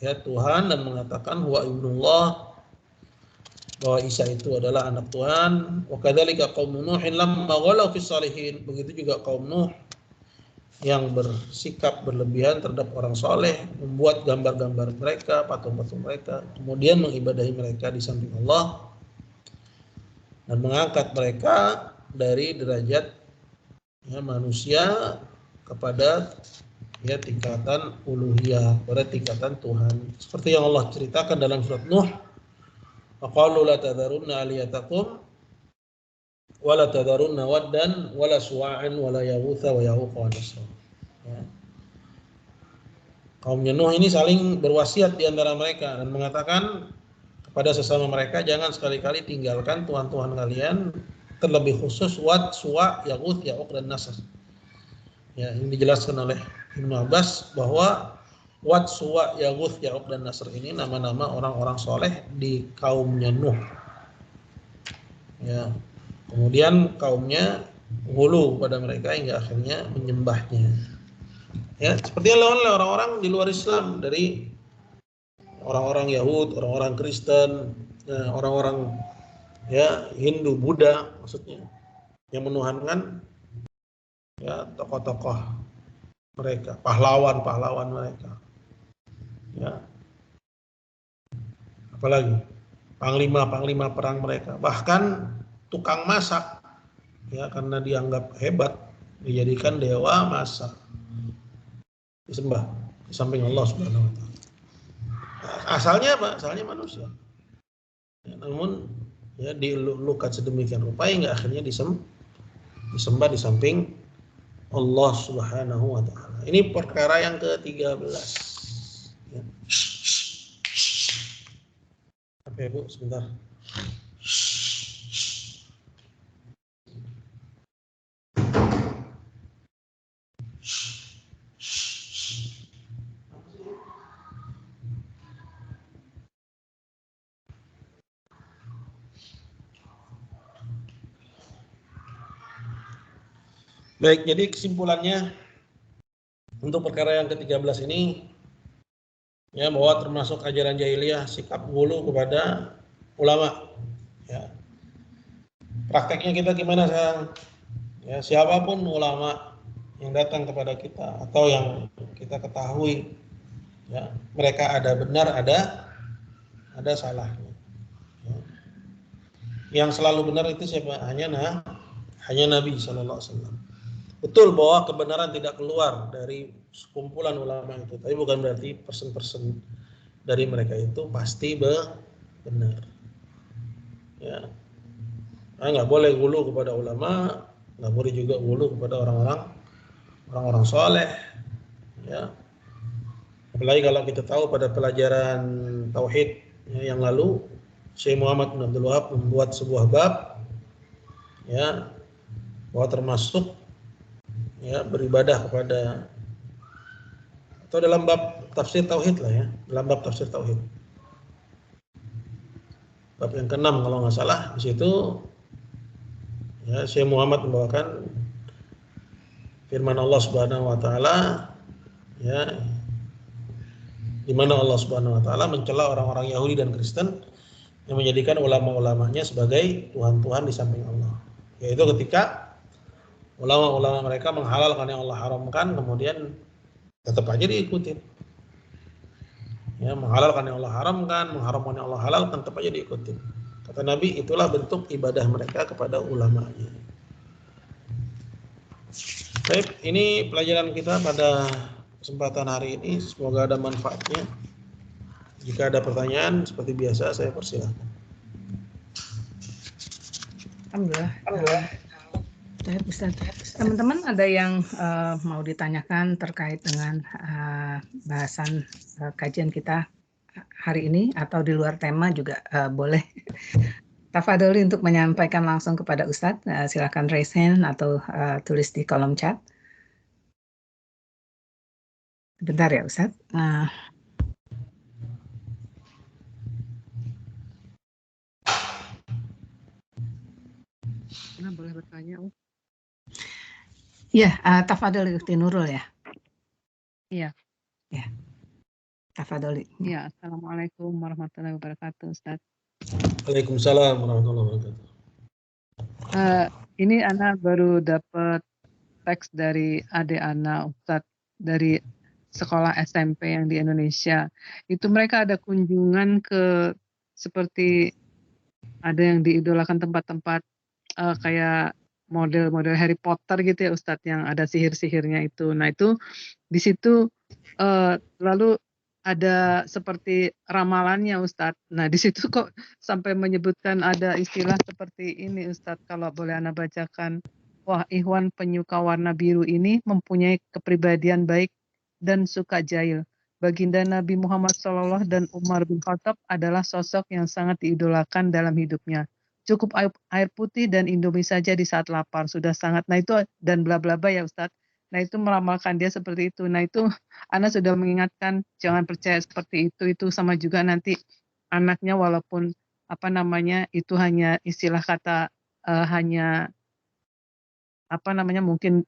ya Tuhan dan mengatakan huwa ibnullah, bahwa Isa itu adalah anak Tuhan. Wa kadzalika qaum Nuhin lamma ghalau fis salihin, begitu juga kaum Nuh yang bersikap berlebihan terhadap orang soleh, membuat gambar-gambar mereka, patung-patung mereka, kemudian mengibadahi mereka di samping Allah dan mengangkat mereka dari derajat ya, manusia kepada ya tingkatan uluhiyah, pada tingkatan Tuhan, seperti yang Allah ceritakan dalam surat Nuh. Faqalu la tadharunna aliyatakum wa la tadharunna waddan wa la suwa'an wa la yaghutha wa ya'uqa wa nasra. Ya. Kaumnya Nuh ini saling berwasiat di antara mereka dan mengatakan kepada sesama mereka, jangan sekali-kali tinggalkan Tuhan-Tuhan kalian, terlebih khusus Wad, Suwa, Yaghuth, Ya'uq dan Nasr. Ya, ini dijelaskan oleh Ibnu Abbas bahwa Wad, Suwa, Yaguth, Ya'uq, dan Nasr ini nama-nama orang-orang soleh di kaumnya Nuh. Ya. Kemudian kaumnya hulu pada mereka hingga akhirnya menyembahnya. Ya, seperti yang dilakukan oleh orang-orang di luar Islam, dari orang-orang Yahud, orang-orang Kristen, orang-orang ya Hindu, Buddha maksudnya, yang menuhankan ya tokoh-tokoh mereka, pahlawan-pahlawan mereka. Ya, apalagi panglima-panglima perang mereka, bahkan tukang masak ya, karena dianggap hebat dijadikan dewa masak, disembah di samping Allah Subhanahu wa taala. Asalnya apa? Asalnya manusia. Ya, namun ya dilulukan sedemikian rupa hingga akhirnya disembah di samping Allah Subhanahu wa taala. Ini perkara yang ke-13. Ya. Apa ya, Bu? Sebentar. Baik, jadi kesimpulannya untuk perkara yang ke-13 ini ya, bahwa termasuk ajaran jahiliyah sikap ghulu kepada ulama. Ya. Prakteknya kita gimana sekarang? Ya, siapapun ulama yang datang kepada kita atau yang kita ketahui ya, mereka ada benar, ada salahnya. Ya. Yang selalu benar itu siapa? Hanya Nabi sallallahu alaihi wasallam. Betul bahwa kebenaran tidak keluar dari sekumpulan ulama itu, tapi bukan berarti persen-persen dari mereka itu pasti benar. Ya, nggak boleh ghulu kepada ulama, nggak boleh juga ghulu kepada orang-orang soleh. Ya, apalagi kalau kita tahu pada pelajaran tauhid ya, yang lalu, Syekh Muhammad bin Abdul Wahab membuat sebuah bab, ya, bahwa termasuk ya beribadah kepada, atau dalam bab tafsir tauhid lah ya, dalam bab tafsir tauhid, bab yang ke-6 kalau nggak salah, di situ ya Syekh Muhammad membawakan firman Allah Subhanahu wa taala ya, di mana Allah Subhanahu wa taala mencela orang-orang Yahudi dan Kristen yang menjadikan ulama-ulamanya sebagai tuhan-tuhan di samping Allah. Yaitu ketika ulama-ulama mereka menghalalkan yang Allah haramkan, kemudian tetap aja diikutin. Ya, menghalalkan yang Allah haramkan, mengharamkan yang Allah halalkan, tetap aja diikutin. Kata Nabi, itulah bentuk ibadah mereka kepada ulamanya. Baik, ini pelajaran kita pada kesempatan hari ini. Semoga ada manfaatnya. Jika ada pertanyaan, seperti biasa saya persilahkan.
Alhamdulillah. Ustaz. Teman-teman ada yang mau ditanyakan terkait dengan bahasan kajian kita hari ini atau di luar tema juga boleh. Tafadholi untuk menyampaikan langsung kepada Ustadz. Silakan raise hand atau tulis di kolom chat. Bentar ya Ustadz. Boleh bertanya, Iya, tafadholi Ukti Nurul ya.
Iya.
Ya. Tafadholi.
Iya, Assalamualaikum warahmatullahi wabarakatuh, Ustaz.
Waalaikumsalam warahmatullahi wabarakatuh.
Ini Ana baru dapat teks dari adik Ana, Ustaz, dari sekolah SMP yang di Indonesia. Itu mereka ada kunjungan ke seperti ada yang diidolakan tempat-tempat kayak model-model Harry Potter gitu ya Ustadz, yang ada sihir-sihirnya itu. Nah itu di situ lalu ada seperti ramalannya Ustadz. Nah di situ kok sampai menyebutkan ada istilah seperti ini Ustadz, kalau boleh Anda bacakan. Wah, Ikhwan penyuka warna biru ini mempunyai kepribadian baik dan suka jahil. Baginda Nabi Muhammad SAW dan Umar bin Khattab adalah sosok yang sangat diidolakan dalam hidupnya. Cukup air putih dan Indomie saja di saat lapar sudah sangat. Nah itu dan bla bla bla ya Ustadz. Nah itu meramalkan dia seperti itu. Nah itu Ana sudah mengingatkan jangan percaya seperti itu sama juga nanti anaknya walaupun apa namanya itu hanya istilah kata hanya apa namanya mungkin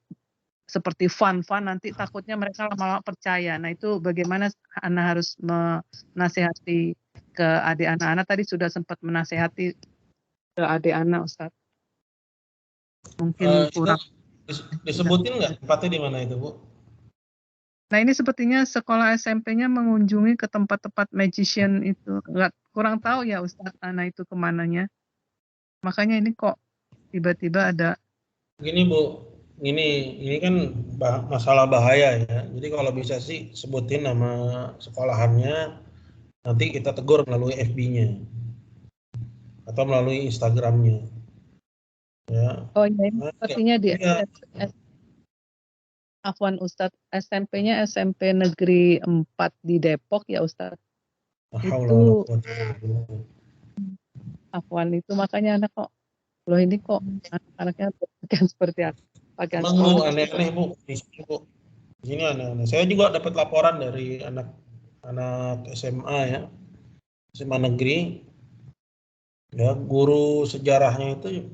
seperti fun nanti takutnya mereka lama-lama percaya. Nah itu bagaimana Ana harus menasehati ke adik anak tadi sudah sempat menasehati ke adik anak Ustaz. Mungkin
Itu
kurang.
disebutin nggak tempatnya di mana itu, Bu?
Nah ini sepertinya sekolah SMP-nya mengunjungi ke tempat-tempat magician itu. Kurang tahu ya Ustaz Ana itu kemananya. Makanya ini kok tiba-tiba ada.
Gini Bu, ini kan masalah bahaya ya. Jadi kalau bisa sih sebutin nama sekolahannya, nanti kita tegur melalui FB-nya atau melalui Instagram-nya. Ya.
Oh iya ini sepertinya di
Ya.
Afwan Ustadz, SMP-nya SMP Negeri 4 di Depok ya Ustadz. Itu Afwan itu makanya anak kok, loh ini kok anak-anaknya berpakaian seperti apa? Pakaian
Emang Bu,
sekolah.
aneh-aneh Bu. Di sini aneh-aneh. Saya juga dapat laporan dari anak SMA ya, SMA negeri. Ya, guru sejarahnya itu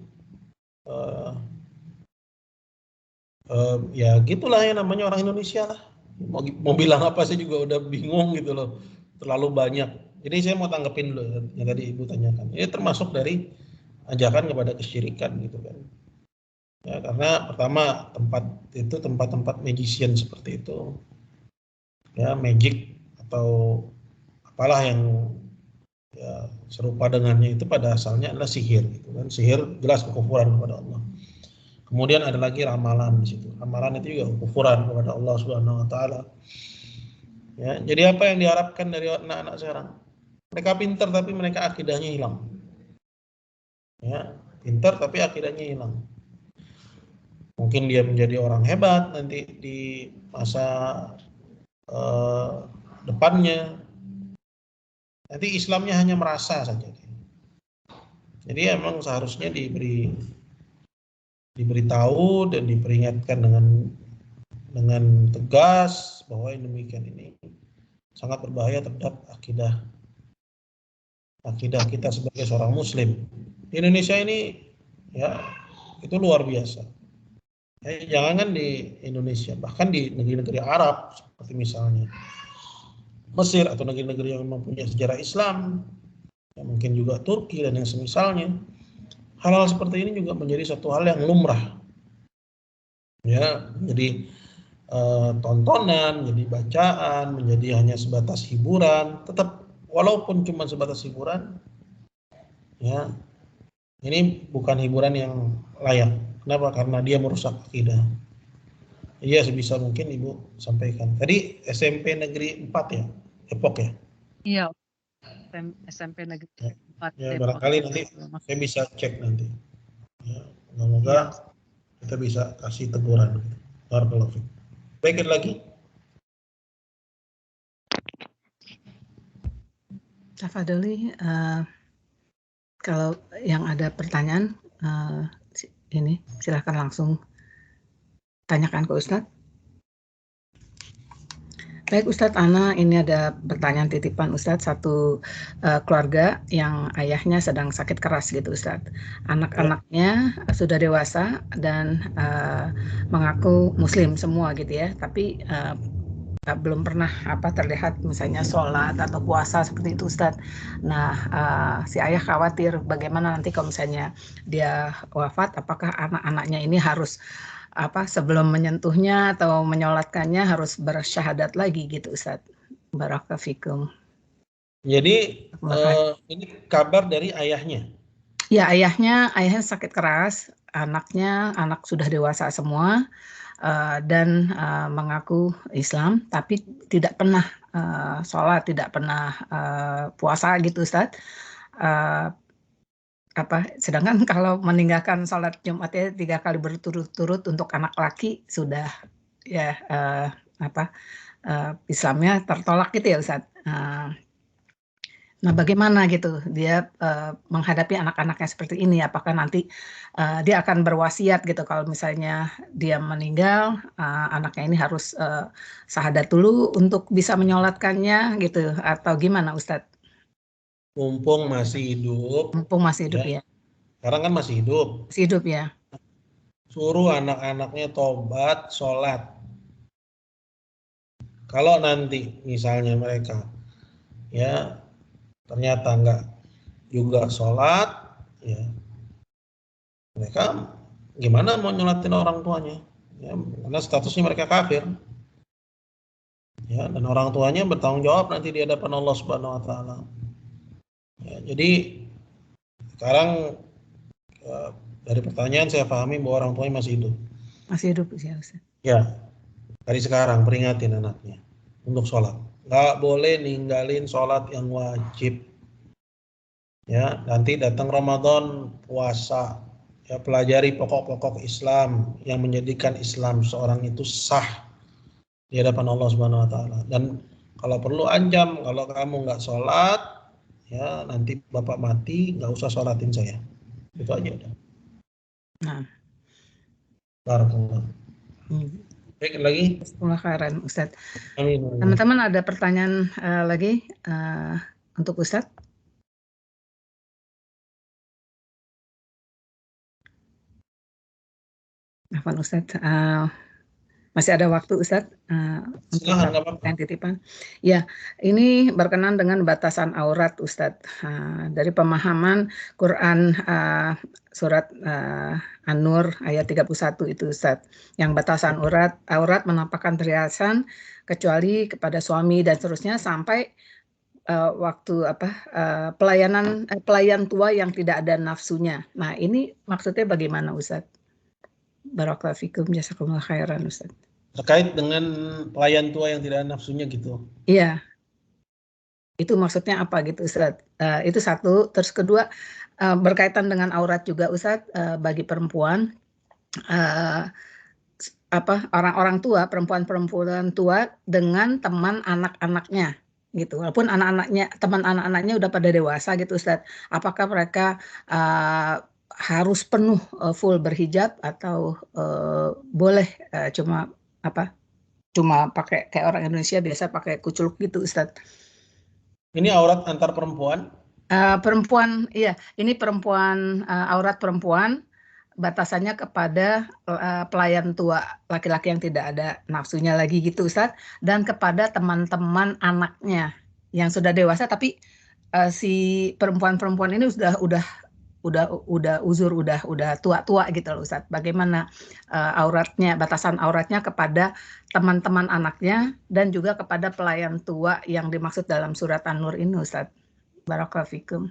ya gitulah ya namanya orang Indonesia lah. Mau bilang apa sih juga udah bingung gitu loh. Terlalu banyak. Jadi saya mau tanggepin dulu yang tadi Ibu tanyakan. Ini termasuk dari ajakan kepada kesyirikan gitu kan. Ya, karena pertama tempat-tempat magician seperti itu. Ya, magic atau apalah yang ya serupa dengannya itu pada asalnya adalah sihir gitu kan. Sihir jelas kekufuran kepada Allah. Kemudian ada lagi ramalan di situ. Ramalan itu juga kekufuran kepada Allah Subhanahu wa taala. Ya, jadi apa yang diharapkan dari anak-anak sekarang? Mereka pintar tapi mereka akidahnya hilang. Ya, pintar tapi akidahnya hilang. Mungkin dia menjadi orang hebat nanti di masa depannya. Nanti Islamnya hanya merasa saja. Jadi emang seharusnya diberitahu dan diperingatkan dengan tegas bahwa yang demikian ini sangat berbahaya terhadap akidah kita sebagai seorang muslim. Di Indonesia ini ya itu luar biasa. Ya, jangan di Indonesia, bahkan di negeri-negeri Arab seperti misalnya Mesir atau negeri-negeri yang memang punya sejarah Islam, ya mungkin juga Turki dan yang semisalnya. Hal-hal seperti ini juga menjadi satu hal yang lumrah. Ya, menjadi tontonan, menjadi bacaan, menjadi hanya sebatas hiburan, tetap walaupun cuma sebatas hiburan, ya ini bukan hiburan yang layak. Kenapa? Karena dia merusak akidah. Iya sebisa mungkin Ibu sampaikan. Tadi SMP Negeri 4 ya, Depok ya?
Iya, SMP Negeri 4
Ya,
Depok.
barangkali nanti saya bisa cek nanti. Ya, semoga kita bisa kasih teguran. Barakallahu fiik. Baik lagi.
Tafadholi, kalau yang ada pertanyaan ini silahkan langsung tanyakan ke Ustadz. Baik Ustadz Ana, ini ada pertanyaan titipan Ustadz, satu keluarga yang ayahnya sedang sakit keras gitu Ustadz. Anak-anaknya sudah dewasa dan mengaku muslim semua gitu ya, tapi belum pernah terlihat misalnya sholat atau puasa seperti itu Ustadz. Nah si ayah khawatir bagaimana nanti kalau misalnya dia wafat, apakah anak-anaknya ini harus sebelum menyentuhnya atau menyolatkannya harus bersyahadat lagi gitu Ustaz. Barakallahu fikum.
Jadi ini kabar dari ayahnya.
Ya ayahnya sakit keras, anak sudah dewasa semua dan mengaku Islam tapi tidak pernah sholat, tidak pernah puasa gitu Ustaz. Sedangkan kalau meninggalkan sholat Jumatnya 3 kali berturut-turut untuk anak laki sudah ya Islamnya tertolak gitu ya Ustaz. Nah, bagaimana gitu dia menghadapi anak-anaknya seperti ini? Apakah nanti dia akan berwasiat gitu kalau misalnya dia meninggal, anaknya ini harus syahadat dulu untuk bisa menyolatkannya gitu, atau gimana Ustadz?
Mumpung masih hidup,
Mumpung masih hidup
ya.
ya,
Sekarang kan masih hidup.
masih hidup ya.
Suruh anak-anaknya tobat, sholat. Kalau nanti misalnya mereka ya ternyata enggak juga sholat, ya mereka gimana mau nyolatin orang tuanya? Ya, karena statusnya mereka kafir. Ya, dan orang tuanya bertanggung jawab nanti di hadapan Allah Subhanahu wa taala. Ya, jadi sekarang dari pertanyaan saya pahami bahwa orang tuanya masih hidup.
Masih hidup ya Ustadz.
Ya, dari sekarang peringatin anaknya untuk sholat. Nggak boleh ninggalin sholat yang wajib. Ya, nanti datang Ramadan, puasa. Ya, pelajari pokok-pokok Islam yang menjadikan Islam seorang itu sah di hadapan Allah Subhanahu wa taala. Dan kalau perlu ancam, kalau kamu nggak sholat, ya nanti bapak mati, nggak usah sholatin saya. Itu aja udah.
Nah,
Barakallah. Baik lagi.
Bismillah khairan Ustadz.
Amin.
Teman-teman ada pertanyaan lagi untuk Ustadz? Afwan Ustadz, masih ada waktu Ustadz untuk pertanyaan titipan. Ya, ini berkenan dengan batasan aurat Ustadz. Dari pemahaman Quran surat An-Nur ayat 31 itu Ustadz. Yang batasan aurat menampakkan perhiasan kecuali kepada suami dan seterusnya sampai waktu pelayan tua yang tidak ada nafsunya. Nah, ini maksudnya bagaimana Ustadz? Barakallahu fikum, jazakumullah khairan Ustaz.
Terkait dengan pelayan tua yang tidak ada nafsunya gitu.
Iya. Itu maksudnya apa gitu Ustaz? Itu satu. Terus kedua, berkaitan dengan aurat juga Ustaz, bagi perempuan, orang-orang tua, perempuan-perempuan tua dengan teman anak-anaknya gitu. Walaupun teman anak-anaknya udah pada dewasa gitu Ustaz. Apakah mereka harus penuh full berhijab atau boleh cuma pakai kayak orang Indonesia biasa pakai kuculuk gitu Ustadz.
Ini aurat antar perempuan?
Perempuan, iya. Ini perempuan, aurat perempuan batasannya kepada pelayan tua laki-laki yang tidak ada nafsunya lagi gitu Ustadz, dan kepada teman-teman anaknya yang sudah dewasa tapi si perempuan-perempuan ini udah uzur, udah tua-tua gitu loh Ustadz. Bagaimana batasan auratnya kepada teman-teman anaknya dan juga kepada pelayan tua yang dimaksud dalam surat An-Nur ini Ustadz. Barakallahu fikum.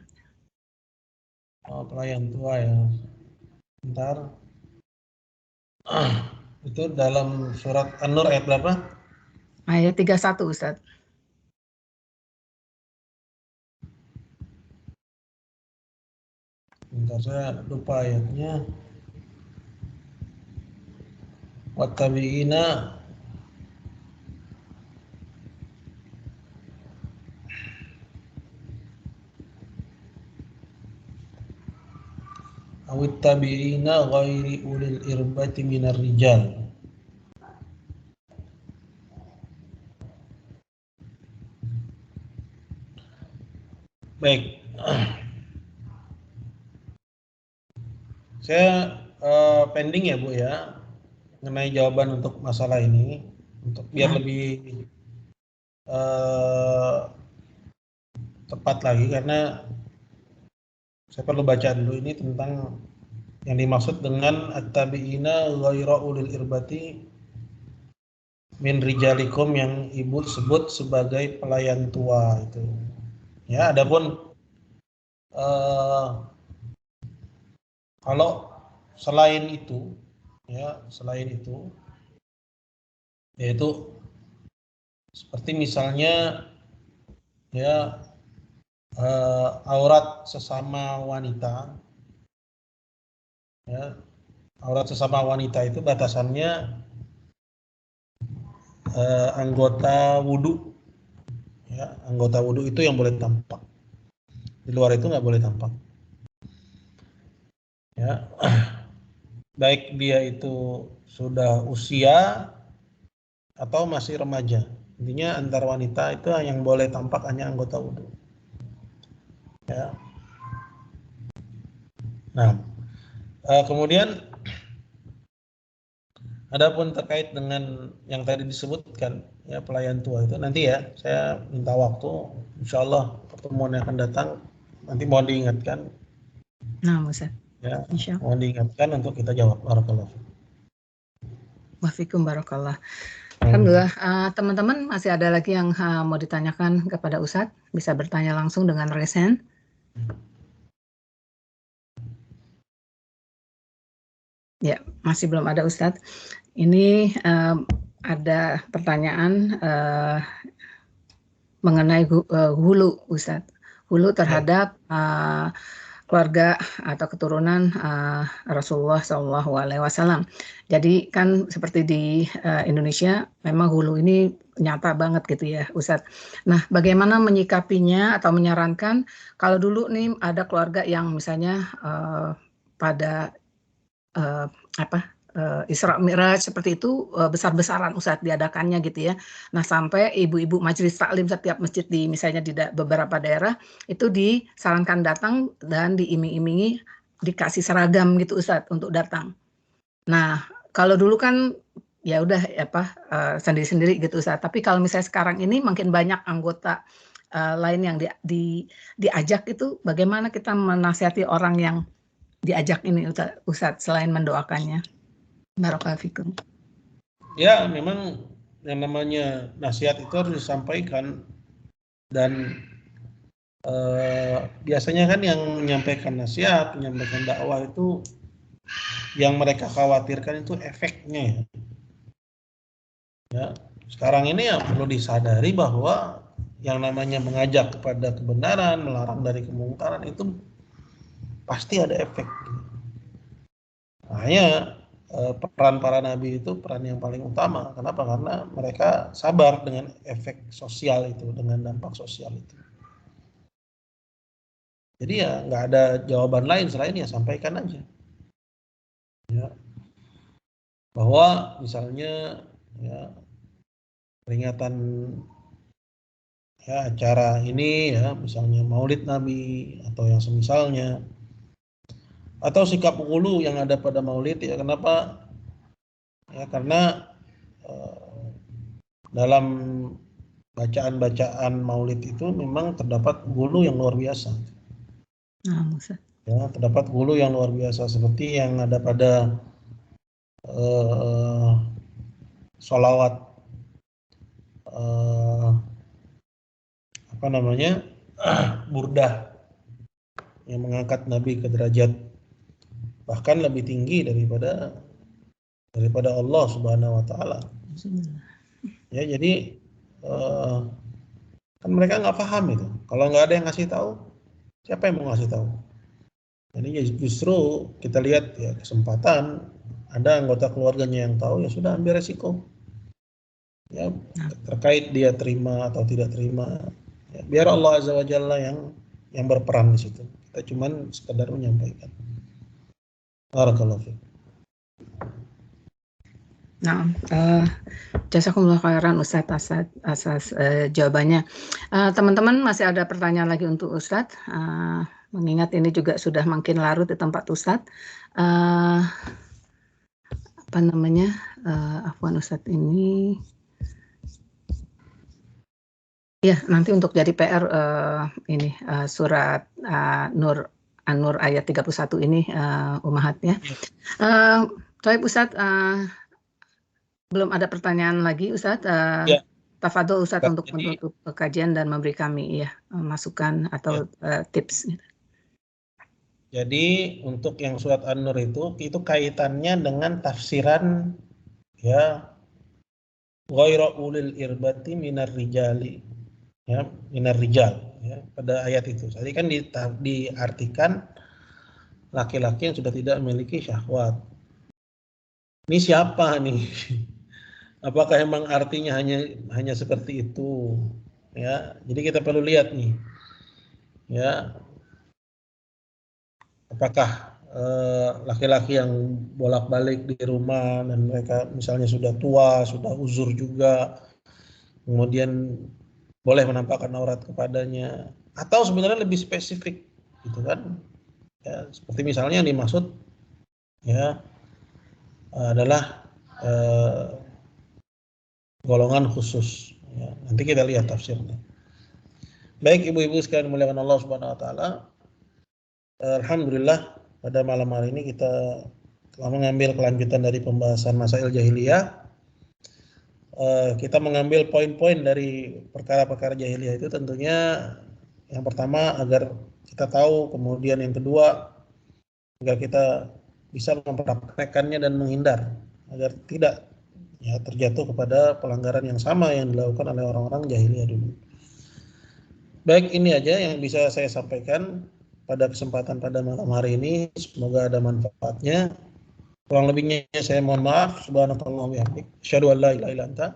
Oh, pelayan tua ya. Bentar. Itu dalam surat An-Nur ayat berapa?
Ayat 31 Ustadz.
Bentar, saya lupa ayatnya. Wattabi'ina awittabi'ina ghairi ulil irbati minar rijal. Baik. Saya pending ya Bu ya mengenai jawaban untuk masalah ini untuk biar lebih tepat lagi karena saya perlu baca dulu ini tentang yang dimaksud dengan at-tabi'ina ghaira ulil irbati min rijalikum yang Ibu sebut sebagai pelayan tua itu. Ya, adapun kalau selain itu yaitu seperti misalnya ya aurat sesama wanita, ya aurat sesama wanita itu batasannya anggota wudhu, ya anggota wudhu itu yang boleh tampak. Di luar itu nggak boleh tampak. Ya, baik dia itu sudah usia atau masih remaja. Intinya antar wanita itu yang boleh tampak hanya anggota wudhu. Ya. Nah, kemudian adapun terkait dengan yang tadi disebutkan ya pelayan tua itu nanti ya saya minta waktu, insya Allah pertemuan yang akan datang nanti mohon diingatkan.
Nah, Ustaz.
Ya,
Insya Allah.
mohon diingatkan untuk kita jawab. Barakallah.
Wafikum barakallah. Alhamdulillah, teman-teman masih ada lagi yang mau ditanyakan kepada Ustadz, bisa bertanya langsung dengan raise hand. Ya, masih belum ada Ustadz. Ini ada pertanyaan mengenai hulu Ustadz. Hulu terhadap keluarga atau keturunan Rasulullah SAW. Jadi kan seperti di Indonesia memang hulu ini nyata banget gitu ya Ustadz. Nah, bagaimana menyikapinya atau menyarankan kalau dulu nih ada keluarga yang misalnya pada Isra Mi'raj seperti itu besar-besaran Ustadz diadakannya gitu ya. Nah, sampai ibu-ibu majelis taklim setiap masjid di misalnya di beberapa daerah itu disarankan datang dan diiming-imingi dikasih seragam gitu Ustadz untuk datang. Nah, kalau dulu kan ya udah sendiri-sendiri gitu Ustadz. Tapi kalau misalnya sekarang ini makin banyak anggota lain yang diajak itu, bagaimana kita menasihati orang yang diajak ini Ustadz selain mendoakannya? Barakallahu fikum.
Ya, memang yang namanya nasihat itu harus disampaikan dan biasanya kan yang menyampaikan nasihat, menyampaikan dakwah itu yang mereka khawatirkan itu efeknya. Ya, sekarang ini ya perlu disadari bahwa yang namanya mengajak kepada kebenaran, melarang dari kemungkaran itu pasti ada efek. Makanya peran para nabi itu peran yang paling utama. Kenapa? Karena mereka sabar dengan efek sosial itu, dengan dampak sosial itu. Jadi ya nggak ada jawaban lain selain ya sampaikan aja. Ya. Bahwa misalnya ya peringatan ya acara ini ya misalnya Maulid Nabi atau yang semisalnya atau sikap hulu yang ada pada Maulid ya kenapa? Ya karena dalam bacaan-bacaan Maulid itu memang terdapat hulu yang luar biasa. Ya, terdapat hulu yang luar biasa seperti yang ada pada sholawat burdah yang mengangkat Nabi ke derajat bahkan lebih tinggi daripada Allah Subhanahu wa taala. Ya, jadi kan mereka nggak paham itu. Kalau nggak ada yang ngasih tahu, siapa yang mau ngasih tahu? Jadi justru kita lihat ya kesempatan ada anggota keluarganya yang tahu ya sudah ambil resiko. Ya, terkait dia terima atau tidak terima. Ya, biar Allah Azza wa Jalla yang berperan di situ. Kita cuman sekedar menyampaikan. Barakallahu fiik.
Nah, jazakumullah khairan Ustadz atas jawabannya. Teman-teman masih ada pertanyaan lagi untuk Ustadz. Mengingat ini juga sudah makin larut di tempat Ustadz. Afwan Ustadz ini. Ya, nanti untuk jadi PR ini surat Nur An-Nur ayat 31 ini Ummahat ya. Baik Ustadz, belum ada pertanyaan lagi Ustadz. Ya. Tafadhol Ustadz untuk menutup kajian dan memberi kami ya masukan atau tips.
Jadi untuk yang surat An-Nur itu kaitannya dengan tafsiran ya ghairu ulil irbati minar rijali. Ya, minar rijal ya, pada ayat itu. Tadi kan diartikan laki-laki yang sudah tidak memiliki syahwat. Ini siapa nih? Apakah emang artinya hanya seperti itu? Ya, jadi kita perlu lihat nih. Ya, apakah laki-laki yang bolak-balik di rumah dan mereka misalnya sudah tua, sudah uzur juga, kemudian boleh menampakkan aurat kepadanya, atau sebenarnya lebih spesifik gitu kan, ya, seperti misalnya yang dimaksud ya adalah golongan khusus, ya, nanti kita lihat tafsirnya. Baik ibu-ibu sekalian muliakan Allah Subhanahu wa taala, alhamdulillah pada malam hari ini kita telah mengambil kelanjutan dari pembahasan masail jahiliyah. Kita mengambil poin-poin dari perkara-perkara jahiliyah itu tentunya yang pertama agar kita tahu, kemudian yang kedua agar kita bisa mempraktekkannya dan menghindar agar tidak ya terjatuh kepada pelanggaran yang sama yang dilakukan oleh orang-orang jahiliyah dulu. Baik, ini aja yang bisa saya sampaikan pada kesempatan pada malam hari ini. Semoga ada manfaatnya. Kurang lebihnya saya mohon maaf. Subhanallah wa bihamdik. Asyhadu an la ilaha illa anta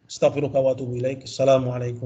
astaghfiruka wa atubu ilaik. Assalamualaikum.